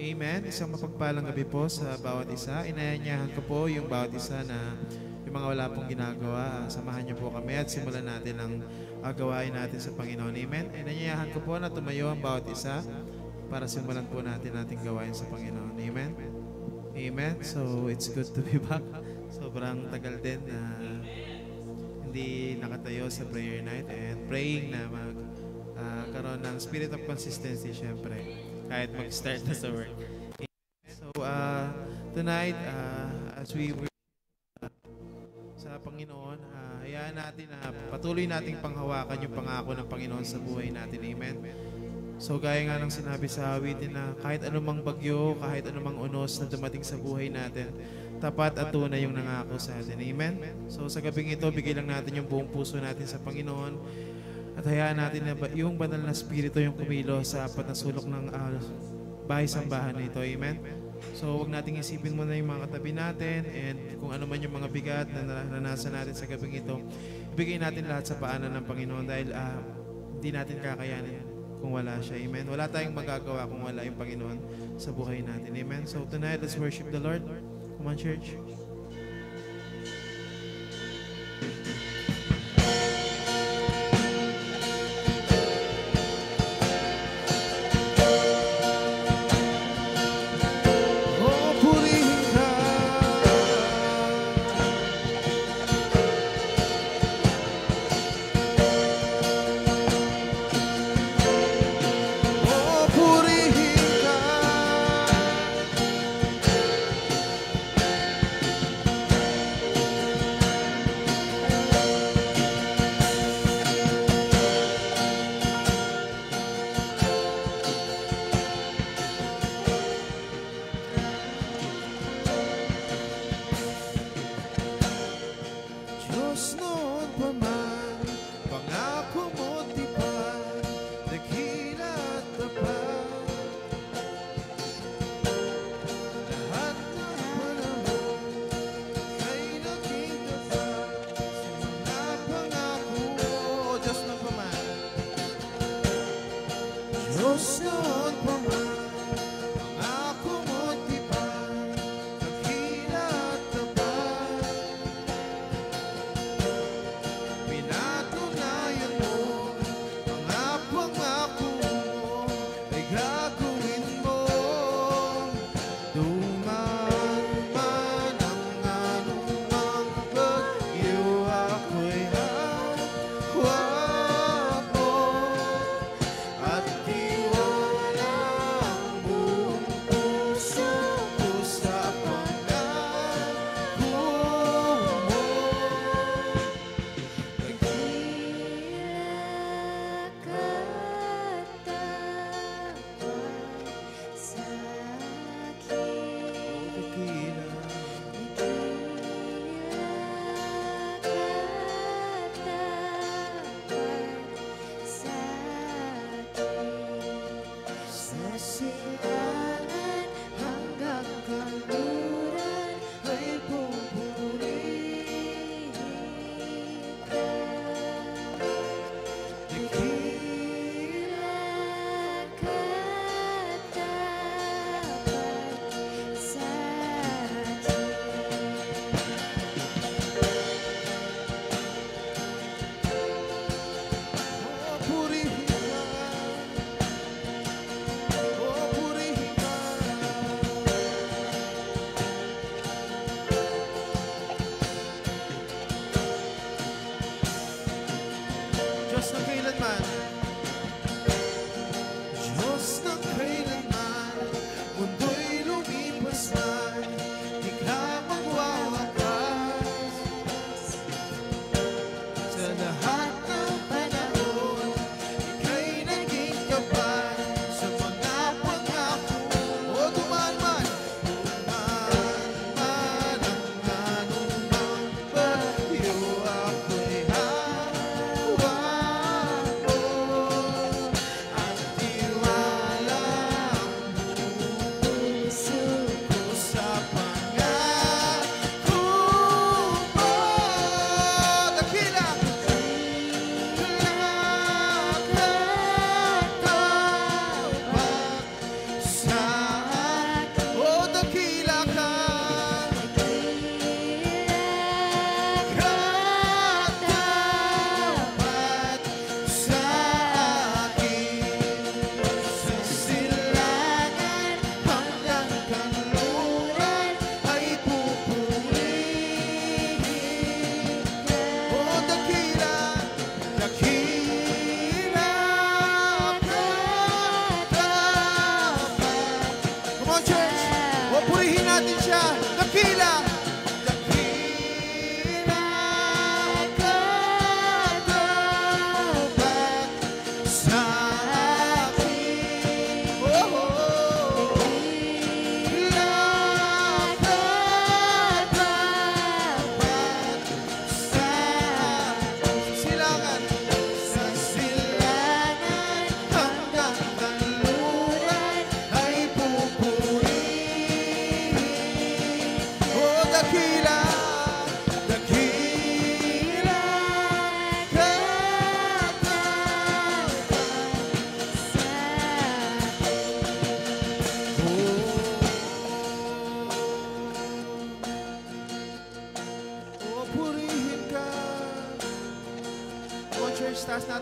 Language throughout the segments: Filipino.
Amen. Isang mapagpalang gabi po sa bawat isa. Inaanyahan ko po yung bawat isa na yung mga wala pong ginagawa, samahan niyo po kami at simulan natin ang gawain natin sa Panginoon. Amen. Inaanyahan ko po na tumayo ang bawat isa para simulan po natin ating gawain sa Panginoon. Amen. Amen. So, it's good to be back. Sobrang tagal din na hindi nakatayo sa prayer night and praying na magkaroon ng spirit of consistency, syempre. Kahit mag-start na sa work. So, tonight, as we were sa Panginoon, hayaan natin na patuloy nating panghawakan yung pangako ng Panginoon sa buhay natin. Amen. So, gaya nga ng sinabi sa awitin na kahit anumang bagyo, kahit anumang unos na dumating sa buhay natin, tapat at tunay yung nangako sa atin. Amen. So, sa gabing ito, bigay lang natin yung buong puso natin sa Panginoon. At hayaan natin na yung banal na spirito yung kumilo sa apat na sulok ng bahay-sambahan na ito. Amen? So, huwag nating isipin muna yung mga katabi natin and kung ano man yung mga bigat na naranasan natin sa gabing ito, ibigay natin lahat sa paanan ng Panginoon dahil hindi natin kakayanin kung wala siya. Amen? Wala tayong magagawa kung wala yung Panginoon sa buhay natin. Amen? So, tonight, let's worship the Lord. Come on, church.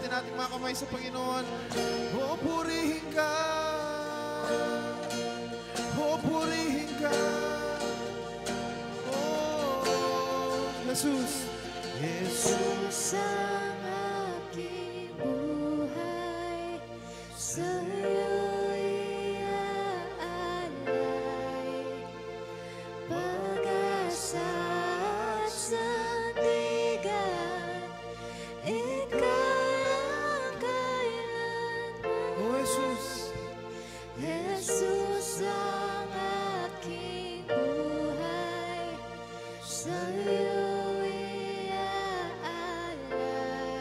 natin ating mga kamay sa Panginoon. O purihin ka. O purihin ka. Oh, Jesus. Jesus ang aking buhay, sa'yo'y iaalay. Pag-asa at sandigan, ikaw ang kailanman. Oh, Jesus. Jesus ang aking buhay, sa'yo'y iaalay.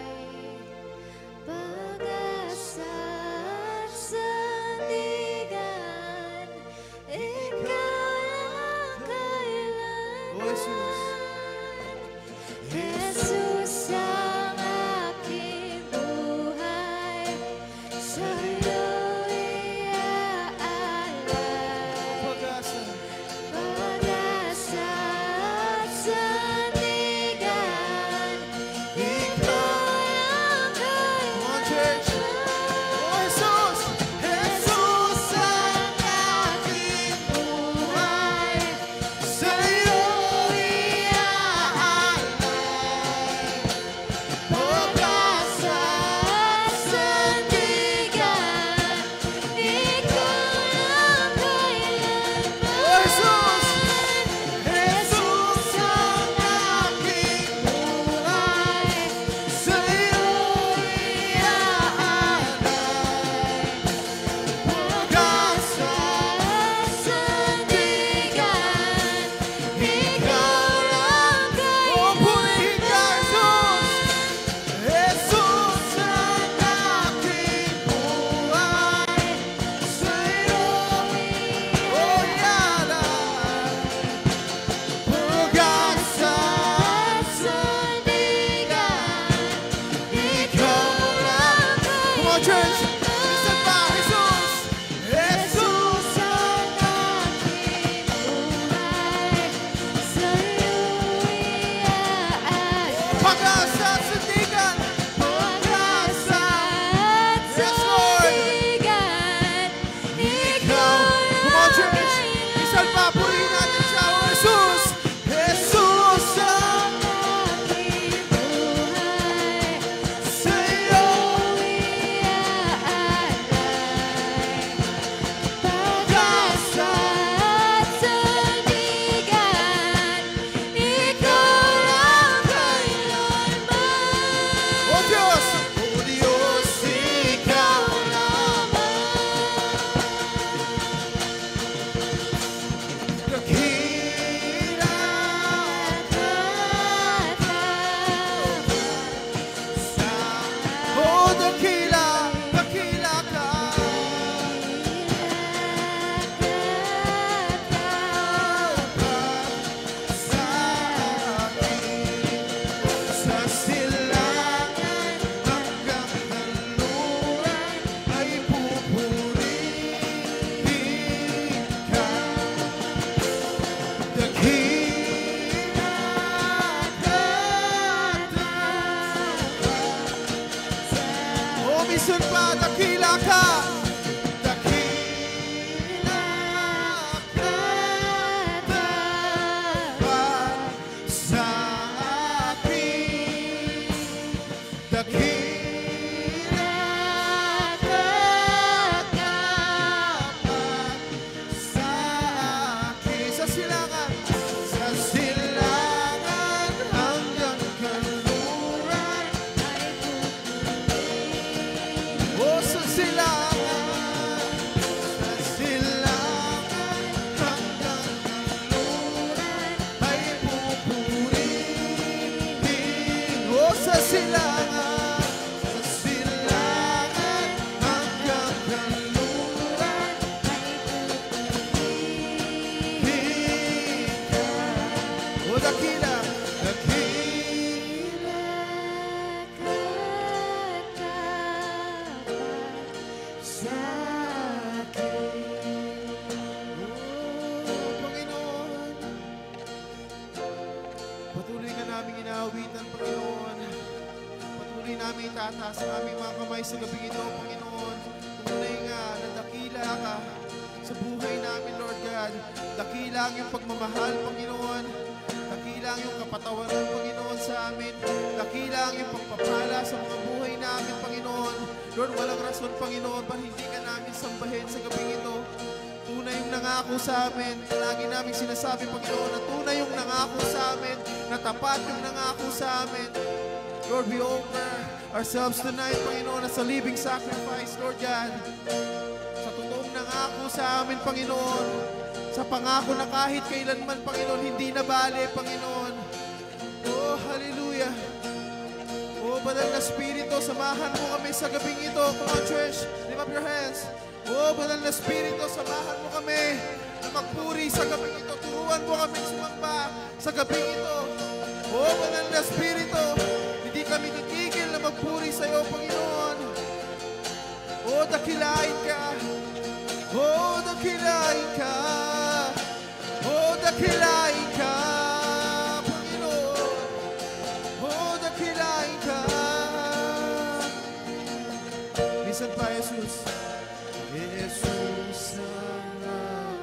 namin itataas ang aming mga kamay sa gabing ito, Panginoon. Tunay nga na dakila ka sa buhay namin, Lord God. Dakila ang iyong pagmamahal, Panginoon. Dakila ang iyong kapatawaran, Panginoon, sa amin. Dakila ang iyong pagpapala sa mga buhay namin, Panginoon. Lord, walang rason, Panginoon, para hindi ka namin sambahin sa gabing ito. Tunay yung nangako sa amin. Lagi namin sinasabi, Panginoon, na tunay yung nangako sa amin, na tapat yung nangako sa amin. Lord, we offer ourselves tonight, Panginoon, as a living sacrifice, Lord God. Sa totoong nangako sa amin, Panginoon. Sa pangako na kahit kailanman, Panginoon, hindi na bale, Panginoon. Oh, hallelujah. Oh, banal na Espiritu, samahan mo kami sa gabing ito. Come on, church, lift up your hands. Oh, banal na Espiritu, samahan mo kami na magpuri sa gabing ito. Turuan mo kami sumamba sa gabing ito. Oh, banal na Espiritu, hindi kami titigil na magpuri sa iyo, Panginoon. Oh, dakilain ka. Oh, dakilain ka. Oh, dakilain ka, Panginoon. Oh, dakilain ka. Minsan pa, Jesus. Jesus ang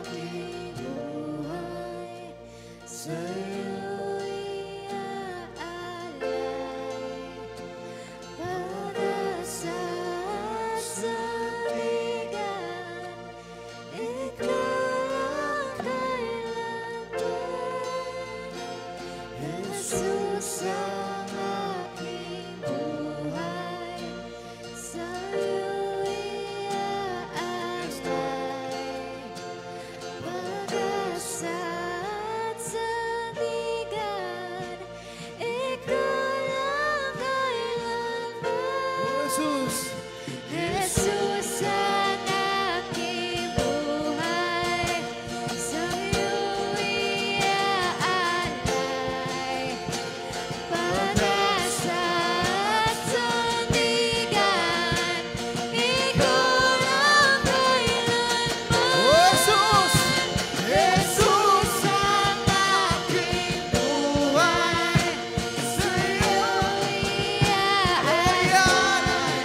aking buhay, sa'yo'y aalay, para sa sandigan, ikaw ang kailanman. Jesus ang aking buhay, sa'yo'y pag-asa't sandigan, ikaw ang kailanman. Jesus. Jesus ang aking buhay, sa'yo'y aalay, pag-asa't sandigan, ikaw ang kailanman. Jesus. Jesus ang aking buhay, sa'yo'y aalay,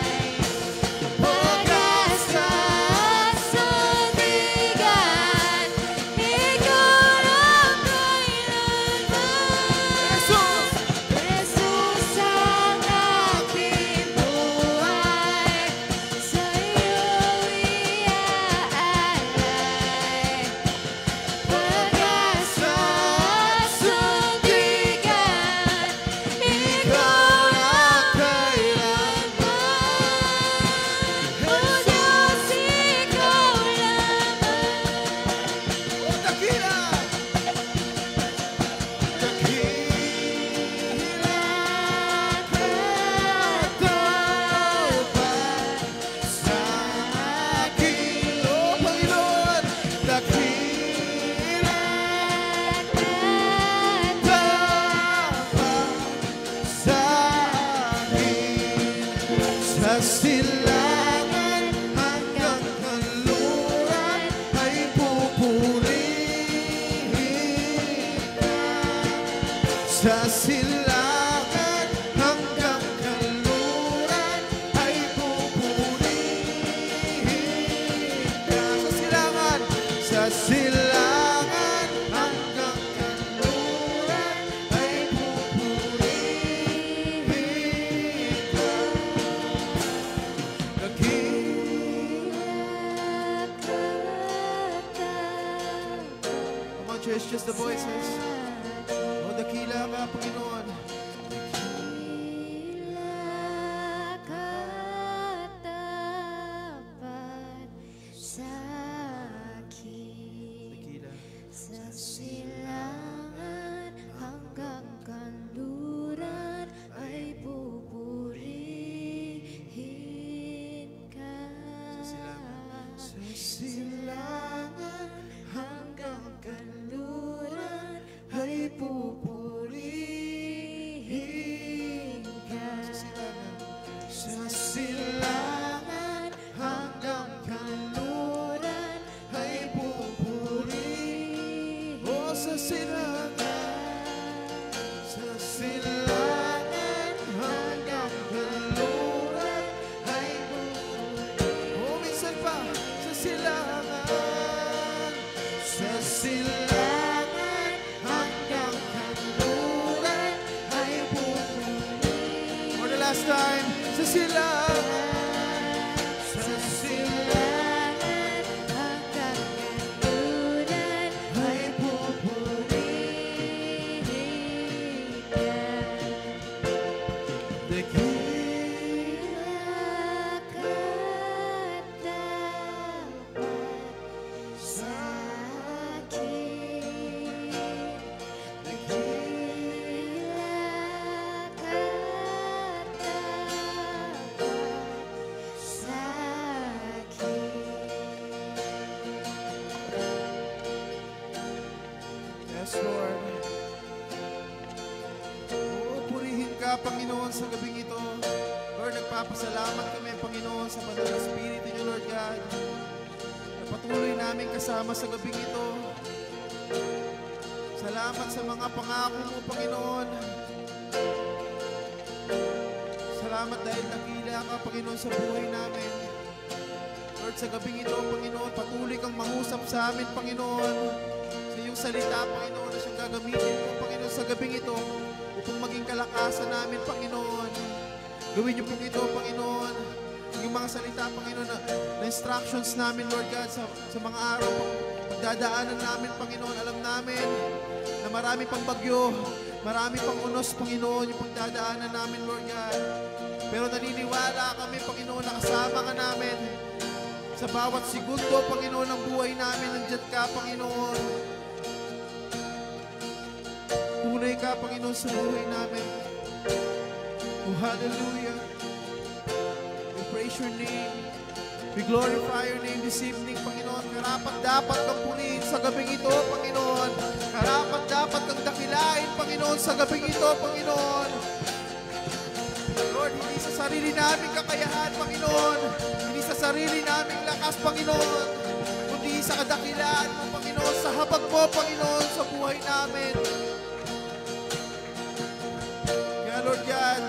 pag-asa't sandigan, ikaw ang kailanman. Jesus ang aking buhay, sa'yo'y aalay, pag-asa't sandigan, ikaw ang kailanman. O Diyos, ikaw lamang. Oh, dakila. Silangan hanggang kanluran ay pupurihin ka. Sa silangan hanggang kanluran ay pupurihin ka. Sa silangan hanggang kanluran ay pupurihin ka. Come on, church, just the voices. Oh, dakila ka, Panginoon. Dakila ka tapat sa akin, Dakila. sa silangan hanggang kanluran ay pupurihin ka. Sa silangan hanggang kanluran ay pupurihin ka. Sa silangan hanggang kanluran ay pupurihin. Oh, sa silangan hanggang kanluran sa silangan hanggang kanluran ay pupuri. For the last time, sa silangan, sa silangan hanggang kanluran ay pupurihin ka. dakila Dapat sa akin, sa akin. Yes, Lord. Purihin ka, Panginoon, sa gabing ito. Lord, nagpapasalamat kami, Panginoon, sa banal na Espiritu niyo, Lord God. Na patuloy namin kasama sa gabing ito. Salamat sa mga pangako mo, Panginoon. Salamat dahil nakila ka, Panginoon, sa buhay namin. Lord, sa gabing ito, Panginoon, patuloy kang mangusap sa amin, Panginoon. Sa iyong salita, Panginoon, na siyang gagamitin mo, Panginoon, sa gabing ito, upang maging kalakasan namin, Panginoon. Gawin niyo po ito, Panginoon. Yung mga salita, Panginoon, na instructions namin, Lord God, sa mga araw, pagdadaanan namin, Panginoon. Alam namin na marami pang bagyo, marami pang unos, Panginoon, yung pagdadaanan namin, Lord God. Pero naniniwala kami, Panginoon, na kasama ka namin. Sa bawat segundo, Panginoon, ng buhay namin, nandiyan ka, Panginoon. Tunay ka, Panginoon, sa buhay namin. Oh, hallelujah. We praise your name. We glorify your name this evening, Panginoon. Karapat-dapat kang purihin sa gabing ito, Panginoon. Karapat-dapat kang dakilain, Panginoon, sa gabing ito, Panginoon. Lord, hindi sa sarili namin kakayahan, Panginoon. Hindi sa sarili naming lakas, Panginoon. Kundi sa kadakilaan mo, Panginoon. Sa habag mo, Panginoon, sa buhay namin. Kaya, Lord God,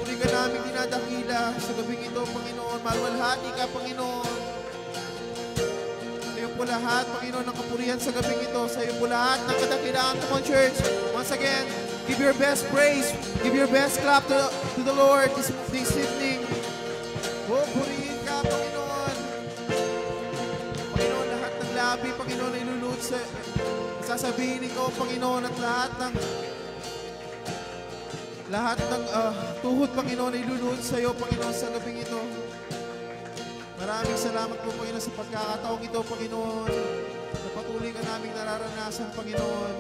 muli ka namin dinadakila sa gabing ito, Panginoon. Maluwalhati ka, Panginoon. Sa iyo po lahat, Panginoon, ng kapurihan sa gabing ito. Sa iyo po lahat ng kadakilaan. Come on, church. Once again, give your best praise. Give your best clap to the Lord this evening. Oh, purihin ka, Panginoon. Panginoon, lahat ng labi, Panginoon, ay lulod sa sasabihin ikaw, Panginoon, at lahat ng tuhod, Panginoon, ay lulod sa iyo, Panginoon, sa gabing ito. Maraming salamat po, Panginoon, sa pagkakataong ito, Panginoon, na patuloy ka naming nararanasan, Panginoon.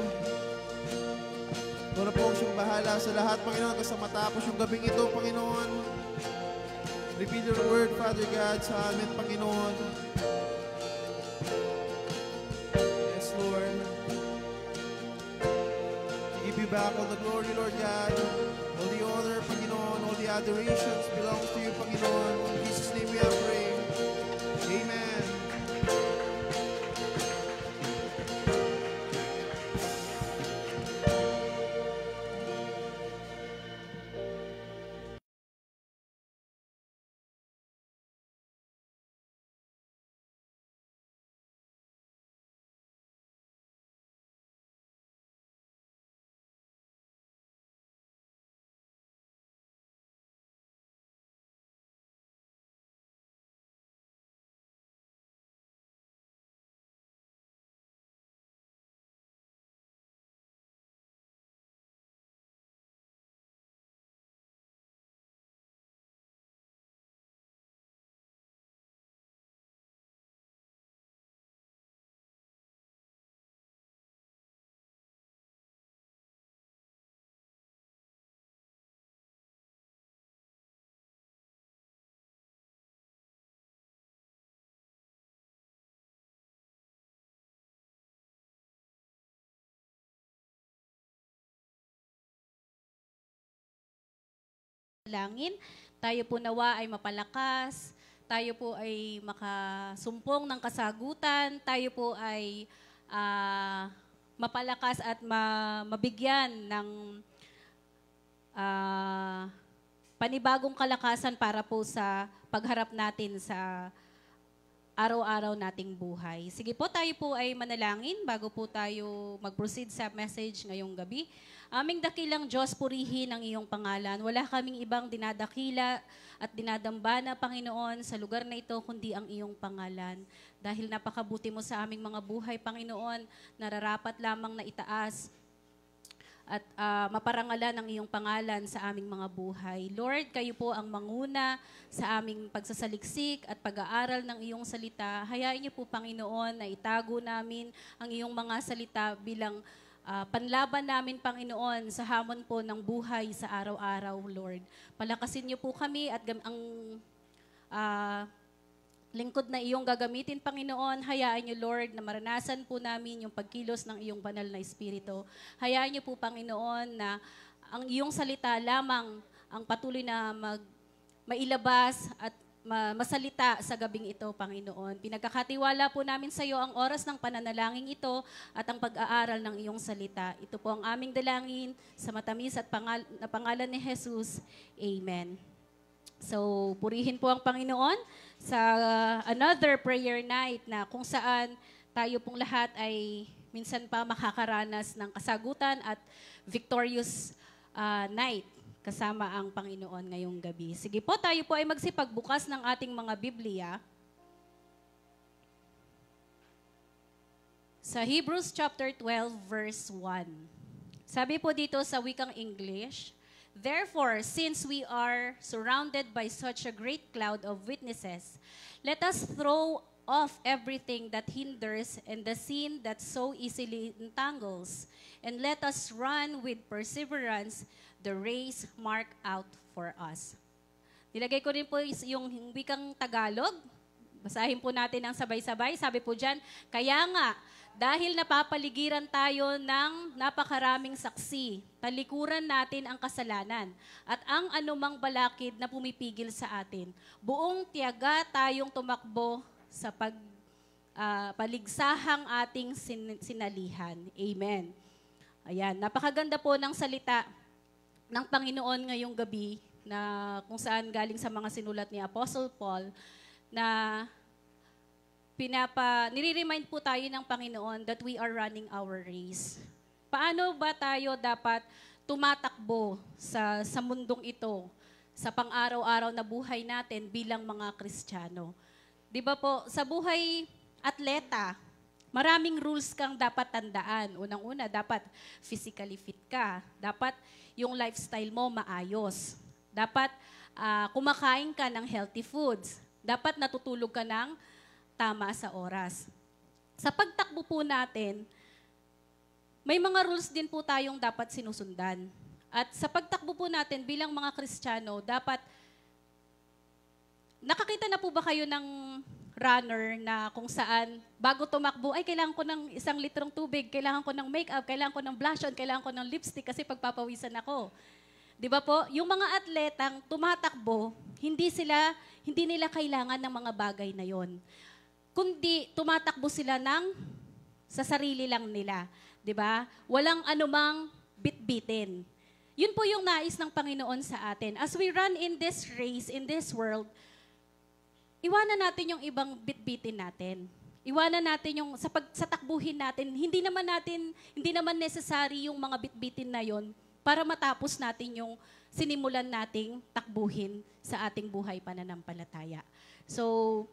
Ikaw na po siyang bahala sa lahat, Panginoon, kasi matapos yung gabing ito, Panginoon. Repeat your word, Father God, sa amin, Panginoon. Yes, Lord. We give you back all the glory, Lord God. All the honor, Panginoon, all the adorations belongs to you, Panginoon. In Jesus' name we have prayed. Amen. Langin, tayo po nawa ay mapalakas, tayo po ay makasumpong ng kasagutan, tayo po ay mapalakas at mabigyan ng panibagong kalakasan para po sa pagharap natin sa araw-araw nating buhay. Sige po, tayo po ay manalangin bago po tayo mag-proceed sa message ngayong gabi. Aming dakilang Diyos, purihin ang iyong pangalan. Wala kaming ibang dinadakila at dinadambana, Panginoon, sa lugar na ito, kundi ang iyong pangalan. Dahil napakabuti mo sa aming mga buhay, Panginoon, nararapat lamang na itaas at maparangalan ang iyong pangalan sa aming mga buhay. Lord, kayo po ang manguna sa aming pagsasaliksik at pag-aaral ng iyong salita. Hayaan niyo po, Panginoon, na itago namin ang iyong mga salita bilang panlaban namin, Panginoon, sa hamon po ng buhay sa araw-araw, Lord. Palakasin niyo po kami at ang lingkod na iyong gagamitin, Panginoon, hayaan niyo, Lord, na maranasan po namin yung pagkilos ng iyong banal na Espiritu. Hayaan niyo po, Panginoon, na ang iyong salita lamang ang patuloy na mailabas at masalita sa gabing ito, Panginoon. Pinagkakatiwala po namin sa iyo ang oras ng pananalangin ito at ang pag-aaral ng iyong salita. Ito po ang aming dalangin sa matamis at pangalan ni Jesus. Amen. So, purihin po ang Panginoon sa another prayer night na kung saan tayo pong lahat ay minsan pa makakaranas ng kasagutan at victorious night kasama ang Panginoon ngayong gabi. Sige po, tayo po ay magsipagbukas ng ating mga Biblia sa Hebrews chapter 12 verse 1. Sabi po dito sa wikang English, "Therefore, since we are surrounded by such a great cloud of witnesses, let us throw off everything that hinders and the sin that so easily entangles, and let us run with perseverance the race marked out for us." Nilagay ko rin po yung wikang Tagalog. Basahin po natin ang sabay-sabay. Sabi po dyan, "Kaya nga, dahil napapaligiran tayo ng napakaraming saksi, talikuran natin ang kasalanan at ang anumang balakid na pumipigil sa atin. Buong tiyaga tayong tumakbo sa paligsahang ating sinalihan." Amen. Ayan, napakaganda po ng salita ng Panginoon ngayong gabi na kung saan galing sa mga sinulat ni Apostle Paul na nire-remind po tayo ng Panginoon that we are running our race. Paano ba tayo dapat tumatakbo sa mundong ito, sa pang-araw-araw na buhay natin bilang mga Kristiyano? Di ba po, sa buhay atleta, maraming rules kang dapat tandaan. Unang-una, dapat physically fit ka. Dapat yung lifestyle mo maayos. Dapat kumakain ka ng healthy foods. Dapat natutulog ka ng tama sa oras. Sa pagtakbo po natin, may mga rules din po tayong dapat sinusundan. At sa pagtakbo po natin bilang mga Kristiyano, dapat, nakakita na po ba kayo ng runner na kung saan bago tumakbo, ay kailangan ko ng 1 litrong tubig, kailangan ko ng makeup, kailangan ko ng blush on, kailangan ko ng lipstick kasi pagpapawisan ako. Di ba po? Yung mga atletang tumatakbo, hindi nila kailangan ng mga bagay na yon, kundi tumatakbo sila sa sarili lang nila. 'Di ba? Walang anumang bitbitin. Yun po yung nais ng Panginoon sa atin. As we run in this race, in this world, iwanan natin yung ibang bitbitin natin. Iwanan natin yung sa takbuhin natin, hindi naman necessary yung mga bitbitin na yon para matapos natin yung sinimulan nating takbuhin sa ating buhay pananampalataya. So,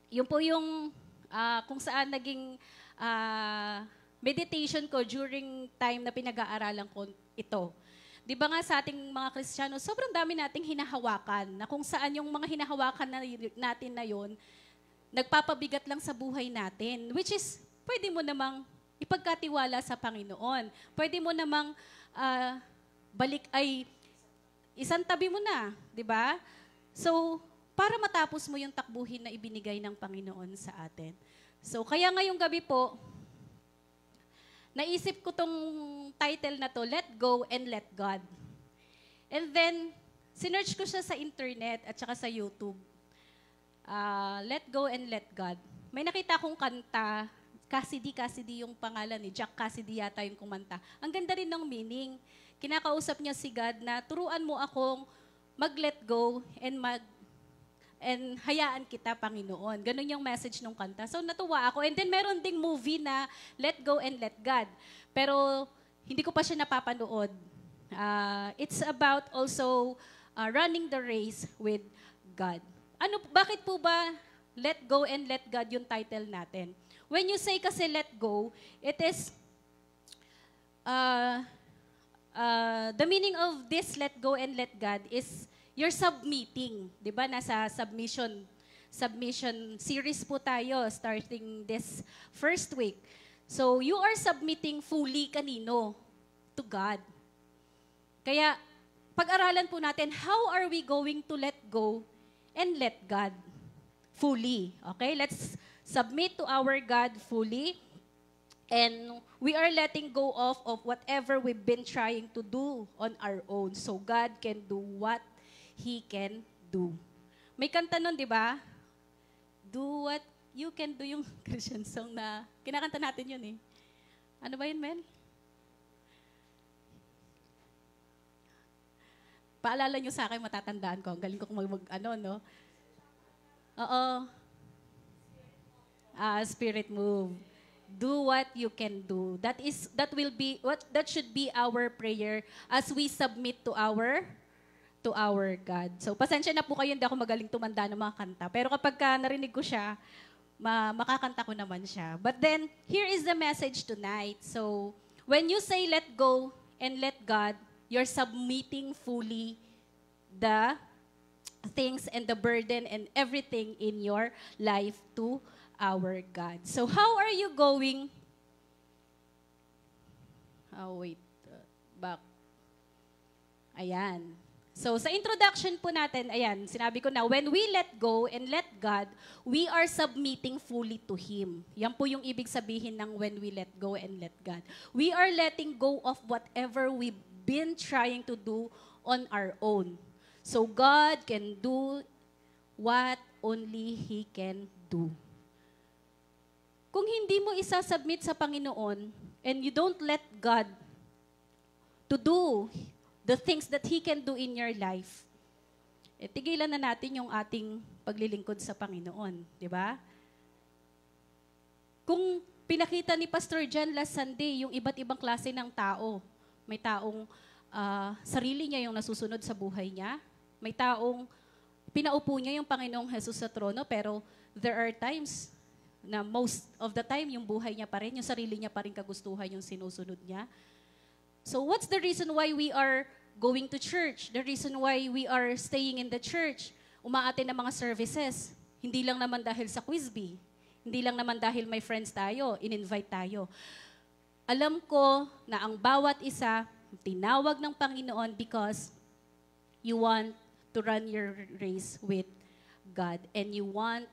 yun po yung kung saan naging meditation ko during time na pinag-aaralan ko ito. Di ba nga sa ating mga Kristiyano, sobrang dami nating hinahawakan na kung saan yung mga hinahawakan natin na yon nagpapabigat lang sa buhay natin, which is pwede mo namang ipagkatiwala sa Panginoon. Pwede mo namang isantabi mo na, di ba? So, para matapos mo yung takbuhin na ibinigay ng Panginoon sa atin. So, kaya ngayong gabi po, naisip ko tong title na to, Let Go and Let God. And then, sinearch ko siya sa internet at saka sa YouTube. Let Go and Let God. May nakita akong kanta, Cassidy yung pangalan ni Jack Cassidy yata yung kumanta. Ang ganda rin ng meaning. Kinakausap niya si God na turuan mo akong mag-let go and and hayaan kita, Panginoon. Ganun yung message ng kanta. So natuwa ako. And then meron ding movie na Let Go and Let God. Pero hindi ko pa siya napapanood. It's about also running the race with God. Bakit po ba Let Go and Let God yung title natin? When you say kasi let go, it is the meaning of this let go and let God is you're submitting. Di ba? Nasa submission series po tayo starting this first week. So, you are submitting fully kanino? To God. Kaya, pag-aralan po natin, how are we going to let go and let God fully? Okay? Let's submit to our God fully. And we are letting go of whatever we've been trying to do on our own. So God can do what He can do. May kanta nun, di ba? Do what you can do, yung Christian song na kinakanta natin yun eh. Ano ba yun, Mel? Paalala nyo sa akin, matatandaan ko. Ang galing ko no? Oo. Spirit move. Do what you can do. That should be our prayer as we submit to our God. So, pasensya na po kayo, hindi ako magaling tumanda ng mga kanta. Pero kapag narinig ko siya, makakanta ko naman siya. But then, here is the message tonight. So, when you say let go and let God, you're submitting fully the things and the burden and everything in your life to our God. So, how are you going? Back. Ayan. So, sa introduction po natin, ayan, sinabi ko na, when we let go and let God, we are submitting fully to Him. Yan po yung ibig sabihin ng when we let go and let God. We are letting go of whatever we've been trying to do on our own. So, God can do what only He can do. Kung hindi mo isasubmit sa Panginoon and you don't let God to do the things that He can do in your life, tigilan na natin yung ating paglilingkod sa Panginoon. Di ba? Kung pinakita ni Pastor Jan last Sunday, yung iba't ibang klase ng tao, may taong sarili niya yung nasusunod sa buhay niya, may taong pinaupo niya yung Panginoong Jesus sa trono, pero there are times na most of the time, yung buhay niya pa rin, yung sarili niya pa rin kagustuhan yung sinusunod niya. So what's the reason why we are going to church? The reason why we are staying in the church, umaattend ng mga services, hindi lang naman dahil sa quiz bee, hindi lang naman dahil may friends tayo, in-invite tayo. Alam ko na ang bawat isa, tinawag ng Panginoon because you want to run your race with God and you want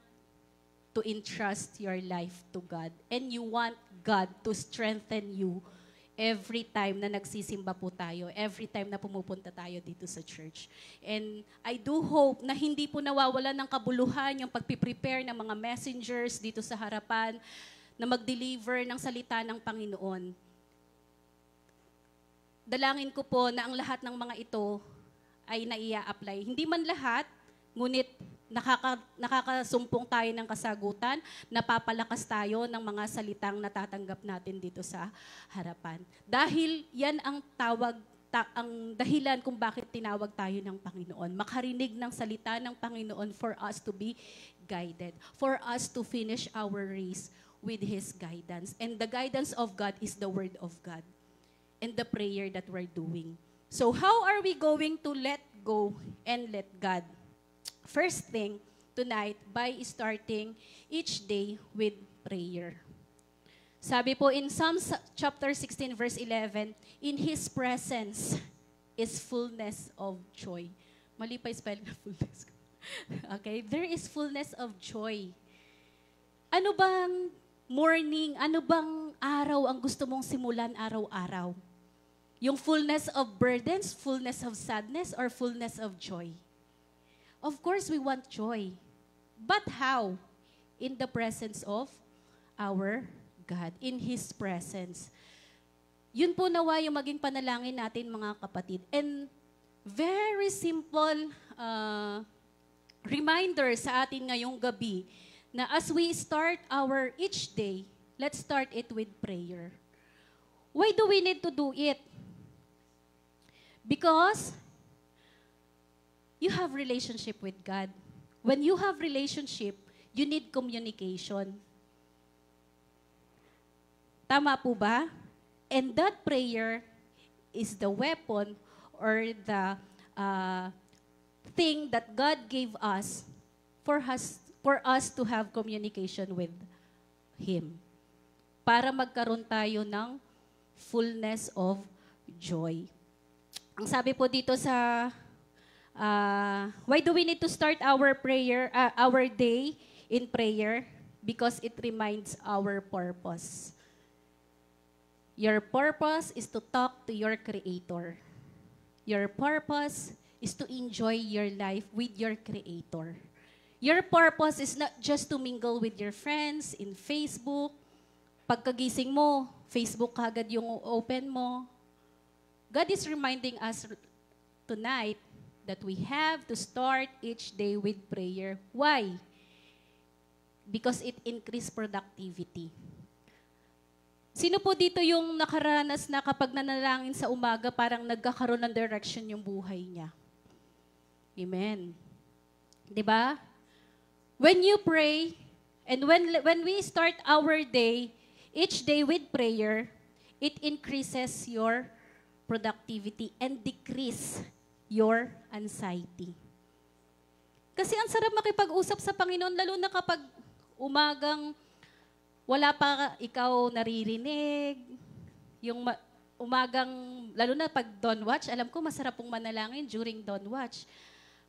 to entrust your life to God and you want God to strengthen you every time na nagsisimba po tayo, every time na pumupunta tayo dito sa church. And I do hope na hindi po nawawalan ng kabuluhan yung pagpiprepare ng mga messengers dito sa harapan na mag-deliver ng salita ng Panginoon. Dalangin ko po na ang lahat ng mga ito ay naia-apply. Hindi man lahat, ngunit nakakasumpong tayo ng kasagutan, napapalakas tayo ng mga salitang natatanggap natin dito sa harapan. Dahil yan ang ang dahilan kung bakit tinawag tayo ng Panginoon. Makarinig ng salita ng Panginoon for us to be guided, for us to finish our race with His guidance. And the guidance of God is the Word of God and the prayer that we're doing. So how are we going to let go and let God? First thing, tonight, by starting each day with prayer. Sabi po in Psalms chapter 16, verse 11, in His presence is fullness of joy. Mali pa yung spelling na fullness. Okay? There is fullness of joy. Ano bang morning, ano bang araw ang gusto mong simulan araw-araw? Yung fullness of burdens, fullness of sadness, or fullness of joy? Of course, we want joy. But how? In the presence of our God. In His presence. Yun po nawa yung maging panalangin natin, mga kapatid. And very simple reminder sa atin ngayong gabi na as we start our each day, let's start it with prayer. Why do we need to do it? Because you have relationship with God. When you have relationship, you need communication. Tama po ba? And that prayer is the weapon or the thing that God gave us for us to have communication with Him. Para magkaroon tayo ng fullness of joy. Ang sabi po dito sa why do we need to start our day in prayer? Because it reminds our purpose. Your purpose is to talk to your Creator. Your purpose is to enjoy your life with your Creator. Your purpose is not just to mingle with your friends in Facebook. Pagkagising mo, Facebook kagad yung open mo. God is reminding us tonight that we have to start each day with prayer. Why? Because it increases productivity. Sino po dito yung nakaranas na kapag nanalangin sa umaga, parang nagkakaroon ng direction yung buhay niya? Amen. Diba? When you pray, and when we start our day, each day with prayer, it increases your productivity and decrease your anxiety. Kasi ang sarap makipag-usap sa Panginoon, lalo na kapag umagang wala pa ikaw naririnig, yung umagang, lalo na pag dawn watch, alam ko masarap pong manalangin during dawn watch.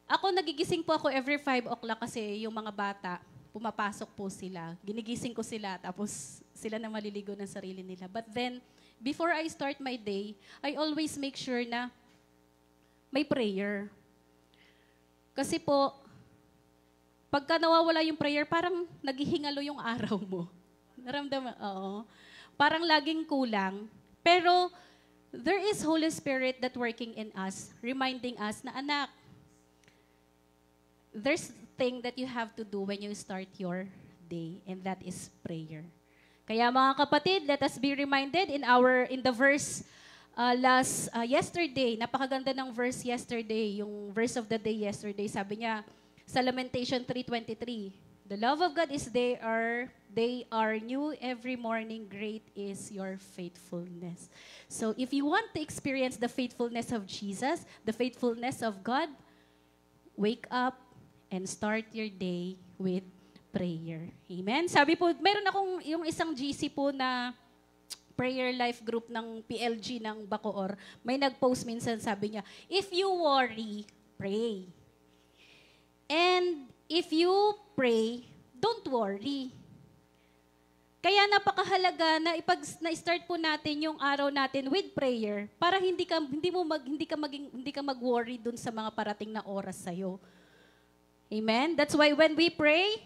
Ako, nagigising po ako every 5 o'clock kasi yung mga bata, pumapasok po sila. Ginigising ko sila, tapos sila na maliligo ng sarili nila. But then, before I start my day, I always make sure na may prayer. Kasi po, pagka nawawala yung prayer, parang naghihingalo yung araw mo. Naramdaman, oo. Parang laging kulang. Pero, there is Holy Spirit that working in us, reminding us na, anak, there's thing that you have to do when you start your day, and that is prayer. Kaya mga kapatid, let us be reminded in the verse yesterday, napakaganda ng verse yesterday, yung verse of the day yesterday, sabi niya sa Lamentation 3:23, the love of God is they are new every morning, great is your faithfulness. So if you want to experience the faithfulness of Jesus, the faithfulness of God, wake up and start your day with prayer. Amen? Sabi po, meron akong yung isang GC po na prayer life group ng PLG ng Bacoor. May nag-post minsan, sabi niya, if you worry, pray. And if you pray, don't worry. Kaya napakahalaga na na-start po natin yung araw natin with prayer para hindi ka mag-worry dun sa mga parating na oras sa iyo. Amen. That's why when you pray,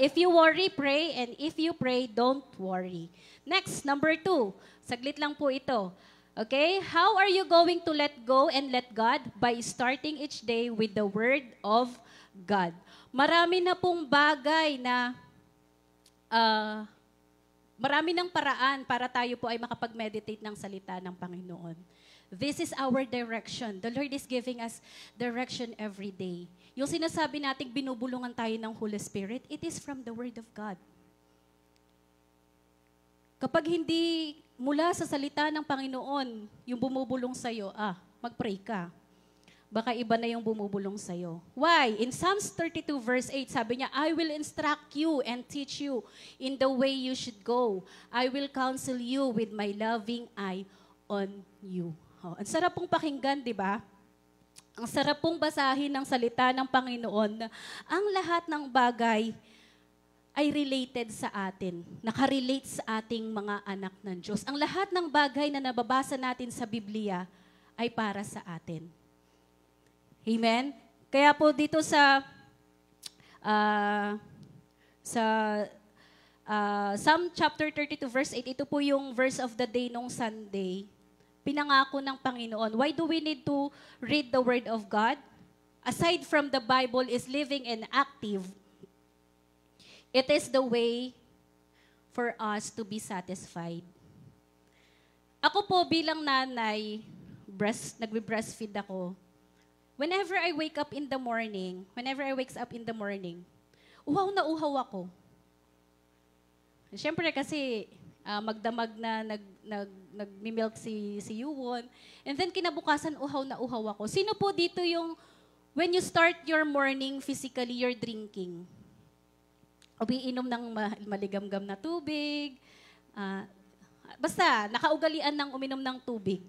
if you worry, pray, and if you pray, don't worry. Next, number 2. Saglit lang po ito. Okay? How are you going to let go and let God? By starting each day with the Word of God. Marami na pong bagay na marami ng paraan para tayo po ay makapag-meditate ng salita ng Panginoon. This is our direction. The Lord is giving us direction every day. Yung sinasabi nating binubulungan tayo ng Holy Spirit, it is from the Word of God. Kapag hindi mula sa salita ng Panginoon yung bumubulong sa'yo, mag-pray ka. Baka iba na yung bumubulong sa'yo. Why? In Psalms 32 verse 8, sabi niya, I will instruct you and teach you in the way you should go. I will counsel you with my loving eye on you. Oh, ang sarap pong pakinggan, di ba? Ang sarap pong basahin ng salita ng Panginoon. Ang lahat ng bagay ay related sa atin. Nakarelate sa ating mga anak ng Diyos. Ang lahat ng bagay na nababasa natin sa Biblia ay para sa atin. Amen? Kaya po dito sa Psalm chapter 32 verse 8, ito po yung verse of the day nung Sunday. pinangako ng Panginoon. Why do we need to read the Word of God? Aside from the Bible is living and active, it is the way for us to be satisfied. Ako po bilang nanay, nagbe-breastfeed ako. Whenever I wake up in the morning, uhaw na uhaw ako. Siyempre kasi magdamag na nagmi-milk si Yuwon. And then kinabukasan uhaw na uhaw ako. Sino po dito yung when you start your morning physically, you're drinking? Umiinom ng maligamgam na tubig. Basta, nakaugalian ng uminom ng tubig.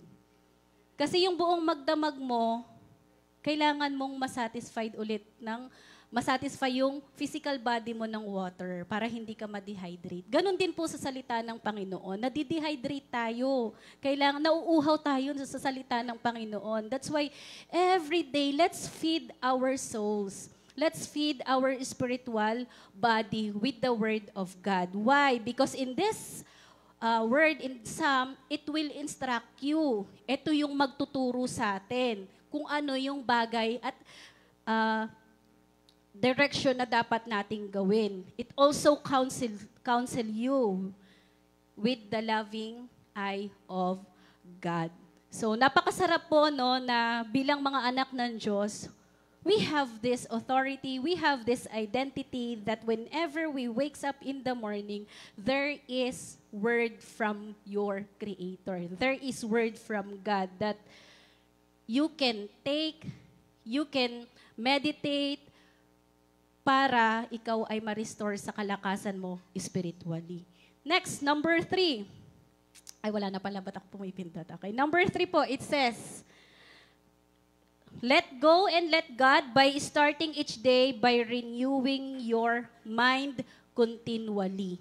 Kasi yung buong magdamag mo, kailangan mong masatisfy yung physical body mo ng water para hindi ka ma-dehydrate. Ganon din po sa salita ng Panginoon. Nadi-dehydrate tayo. Kailangan, nauuhaw tayo sa salita ng Panginoon. That's why every day, let's feed our souls. Let's feed our spiritual body with the Word of God. Why? Because in this word in Psalm, it will instruct you. Ito yung magtuturo sa atin kung ano yung bagay at direction na dapat nating gawin. It also counsel you with the loving eye of God. So napakasarap po no na bilang mga anak ng Diyos, we have this authority, we have this identity that whenever we wakes up in the morning, there is word from your Creator. There is word from God that you can take, you can meditate para ikaw ay ma-restore sa kalakasan mo spiritually. Next, number 3. Ay, wala na pala, ba't ako pumipindot? Okay, number 3 po, it says, let go and let God by starting each day by renewing your mind continually.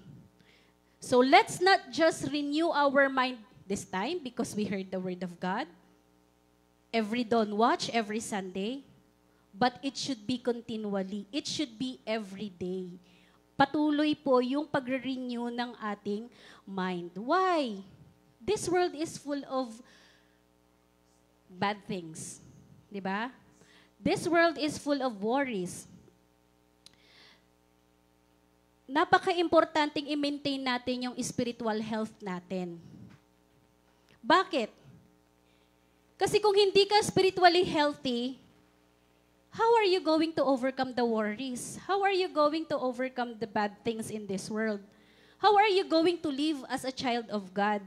So let's not just renew our mind this time because we heard the Word of God. Every dawn watch, every Sunday. But it should be continually. It should be every day. Patuloy po yung pagre-renew ng ating mind. Why? This world is full of bad things. Diba? This world is full of worries. Napaka-importanting i-maintain natin yung spiritual health natin. Bakit? Kasi kung hindi ka spiritually healthy, how are you going to overcome the worries? How are you going to overcome the bad things in this world? How are you going to live as a child of God?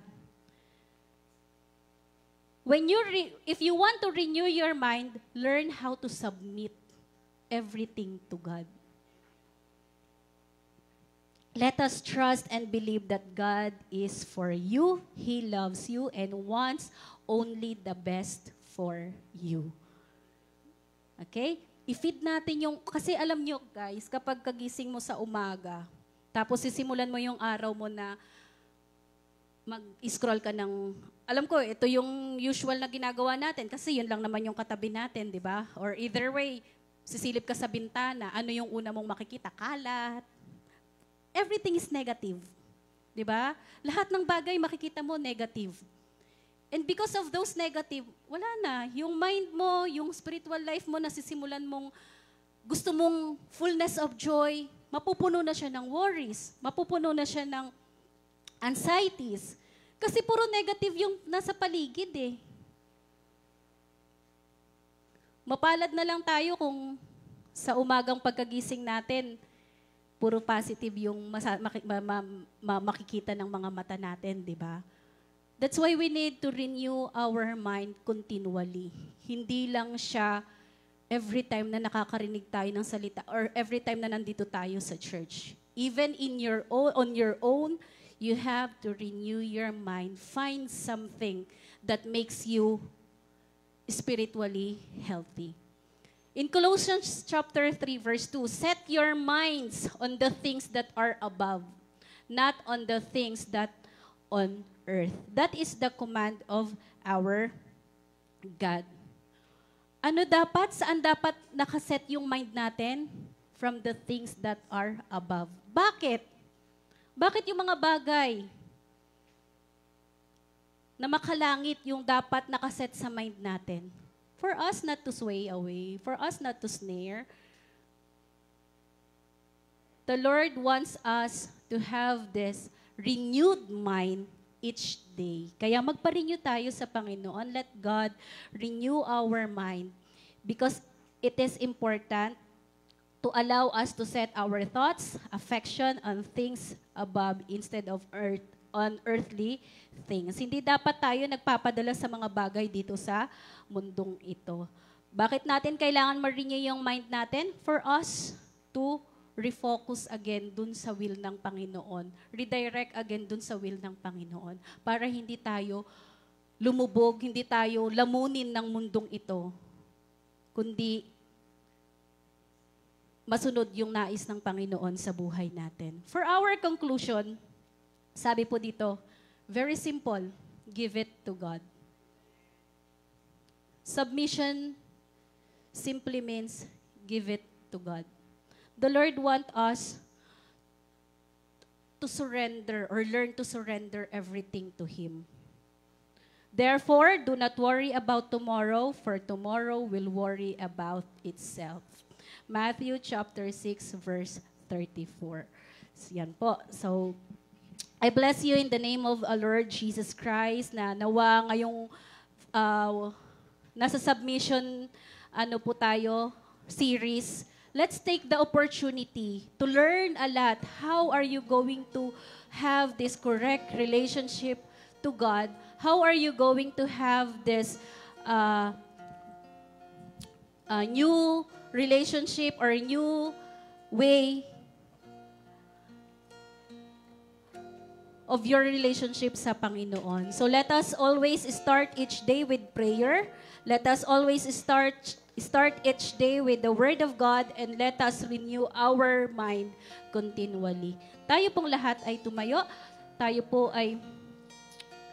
If you want to renew your mind, learn how to submit everything to God. Let us trust and believe that God is for you, He loves you, and wants only the best for you. Okay? I-feed natin yung, kasi alam nyo guys, kapag kagising mo sa umaga, tapos sisimulan mo yung araw mo na mag-scroll ka ng, alam ko, ito yung usual na ginagawa natin kasi yun lang naman yung katabi natin, di ba? Or either way, sisilip ka sa bintana, ano yung una mong makikita? Kalat. Everything is negative. Di ba? Lahat ng bagay makikita mo negative. And because of those negative, wala na. Yung mind mo, yung spiritual life mo, nasisimulan mong gusto mong fullness of joy, mapupuno na siya ng worries, mapupuno na siya ng anxieties. Kasi puro negative yung nasa paligid eh. Mapalad na lang tayo kung sa umagang pagkagising natin, puro positive yung makikita ng mga mata natin, di ba? That's why we need to renew our mind continually. Hindi lang siya every time na nakakarinig tayo ng salita or every time na nandito tayo sa church. Even on your own, you have to renew your mind. Find something that makes you spiritually healthy. In Colossians chapter 3, verse 2, set your minds on the things that are above, not on the things that on earth. That is the command of our God. Ano dapat? Saan dapat nakaset yung mind natin? From the things that are above. Bakit? Bakit yung mga bagay na makalangit yung dapat nakaset sa mind natin. For us not to sway away, for us not to snare. The Lord wants us to have this renewed mind each day. Kaya magpa-renew tayo sa Panginoon. Let God renew our mind because it is important to allow us to set our thoughts, affection on things above instead of on earthly things. Hindi dapat tayo nagpapadala sa mga bagay dito sa mundong ito. Bakit natin kailangan ma-renew yung mind natin? For us to refocus again dun sa will ng Panginoon. Redirect again dun sa will ng Panginoon. Para hindi tayo lumubog, hindi tayo lamunin ng mundong ito, kundi masunod yung nais ng Panginoon sa buhay natin. For our conclusion, sabi po dito, very simple, give it to God. Submission simply means give it to God. The Lord wants us to surrender or learn to surrender everything to Him. Therefore, do not worry about tomorrow, for tomorrow will worry about itself. Matthew chapter 6, verse 34. So, yan po. So, I bless you in the name of our Lord Jesus Christ na nawa ngayong nasa submission po tayo, series. Let's take the opportunity to learn a lot. How are you going to have this correct relationship to God? How are you going to have this new relationship or new way of your relationship sa Panginoon? So let us always start each day with prayer. Let us always start each day with the Word of God and let us renew our mind continually. Tayo pong lahat ay tumayo. Tayo po ay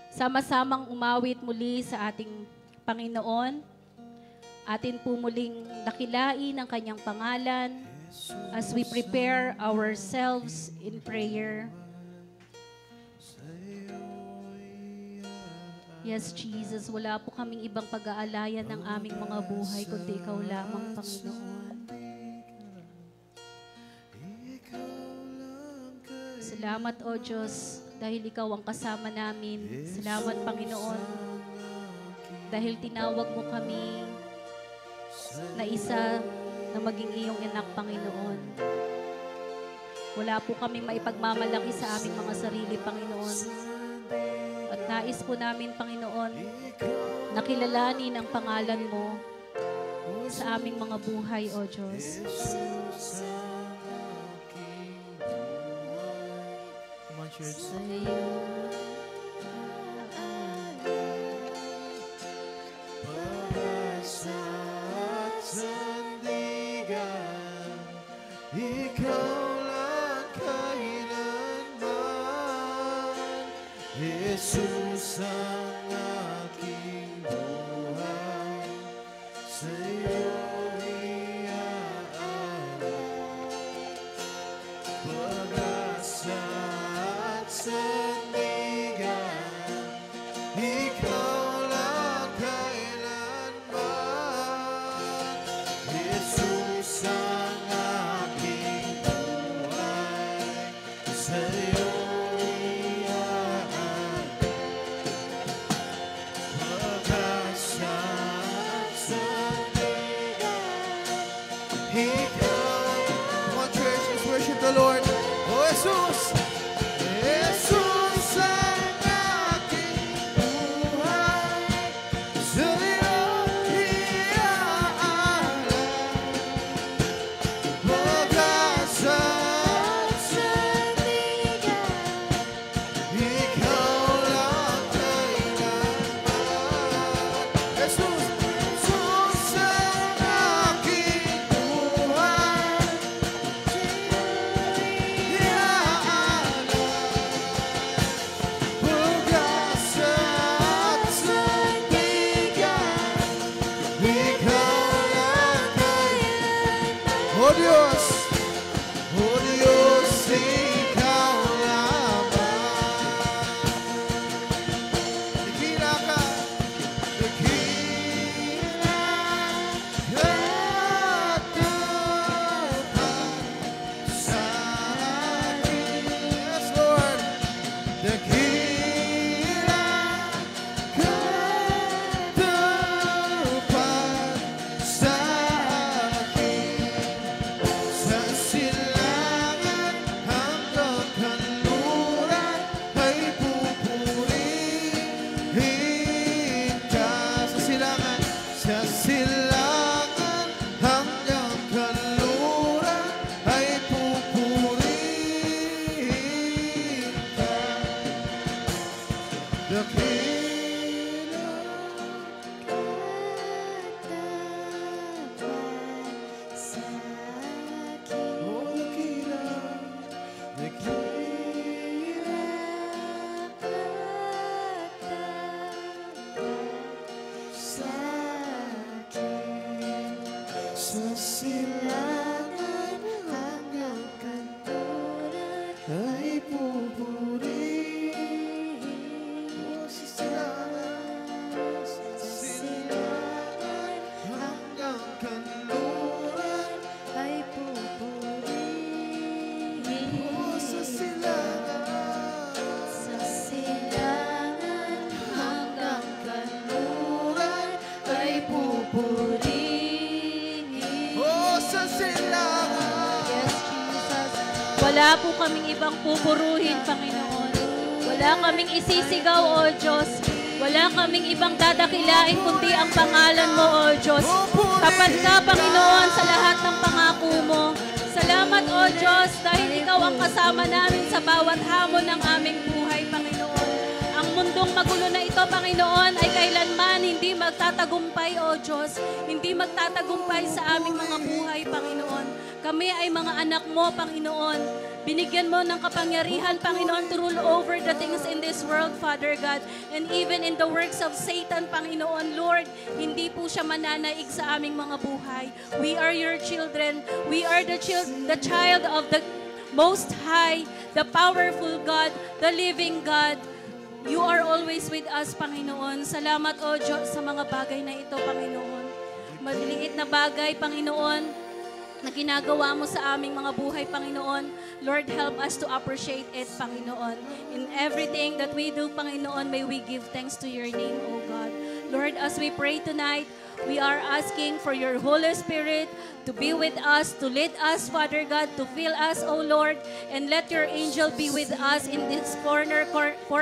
sama-samang umawit muli sa ating Panginoon. Atin po muling dakilain ang kanyang pangalan as we prepare ourselves in prayer. Yes, Jesus, wala po kaming ibang pag-aalayan ng aming mga buhay kundi Ikaw lamang, Panginoon. Salamat, O Diyos, dahil Ikaw ang kasama namin. Salamat, Panginoon, dahil tinawag mo kami na isa na maging iyong anak, Panginoon. Wala po kami maipagmamalaki sa aming mga sarili, Panginoon. At nais po namin, Panginoon, na kilalanin ang pangalan mo sa aming mga buhay, O Diyos. Come on, church. Sa'yo Ikaw lang kailanman, Jesus ang aking buhay, sa'yo iaalay. Pag-asa at sandigan, ikaw lang kailanman, Jesus ang the Lord, oh Jesus, Jesus ang aking buhay, sa'yo iaalay. Pag-asa at sandigan, katapat sa akin. Sa silangan hanggang kanluran ay pupurihin. Sa silangan hanggang kanluran ay pupurihin. Sa silangan hanggang kanluran ay pupurihin. Yes, Jesus. Wala po kaming ibang pupuruhin, Panginoon. Wala kaming isisigaw, O Diyos. Wala kaming ibang dadakilain kundi ang pangalan mo, O Diyos. Tapat ka, Panginoon, sa lahat ng pangako mo. Salamat, O Diyos, dahil Ikaw ang kasama namin sa bawat hamon ng aming buhay, Panginoon. Ang mundong magulo na ito, Panginoon, ay kailanman hindi magtatagumpay, O Diyos. Hindi magtatagumpay sa aming mga buhay, Panginoon. Kami ay mga anak mo, Panginoon. Binigyan mo ng kapangyarihan, Panginoon, to rule over the things in this world, Father God. And even in the works of Satan, Panginoon, Lord, hindi po siya mananaig sa aming mga buhay. We are your children. We are the child of the Most High, the powerful God, the living God. You are always with us, Panginoon. Salamat, O Diyos, sa mga bagay na ito, Panginoon. Maliliit na bagay, Panginoon, na ginagawa mo sa aming mga buhay, Panginoon. Lord, help us to appreciate it, Panginoon. In everything that we do, Panginoon, may we give thanks to your name, O God. Lord, as we pray tonight, we are asking for your Holy Spirit to be with us, to lead us, Father God, to fill us, O Lord, and let your angel be with us in this four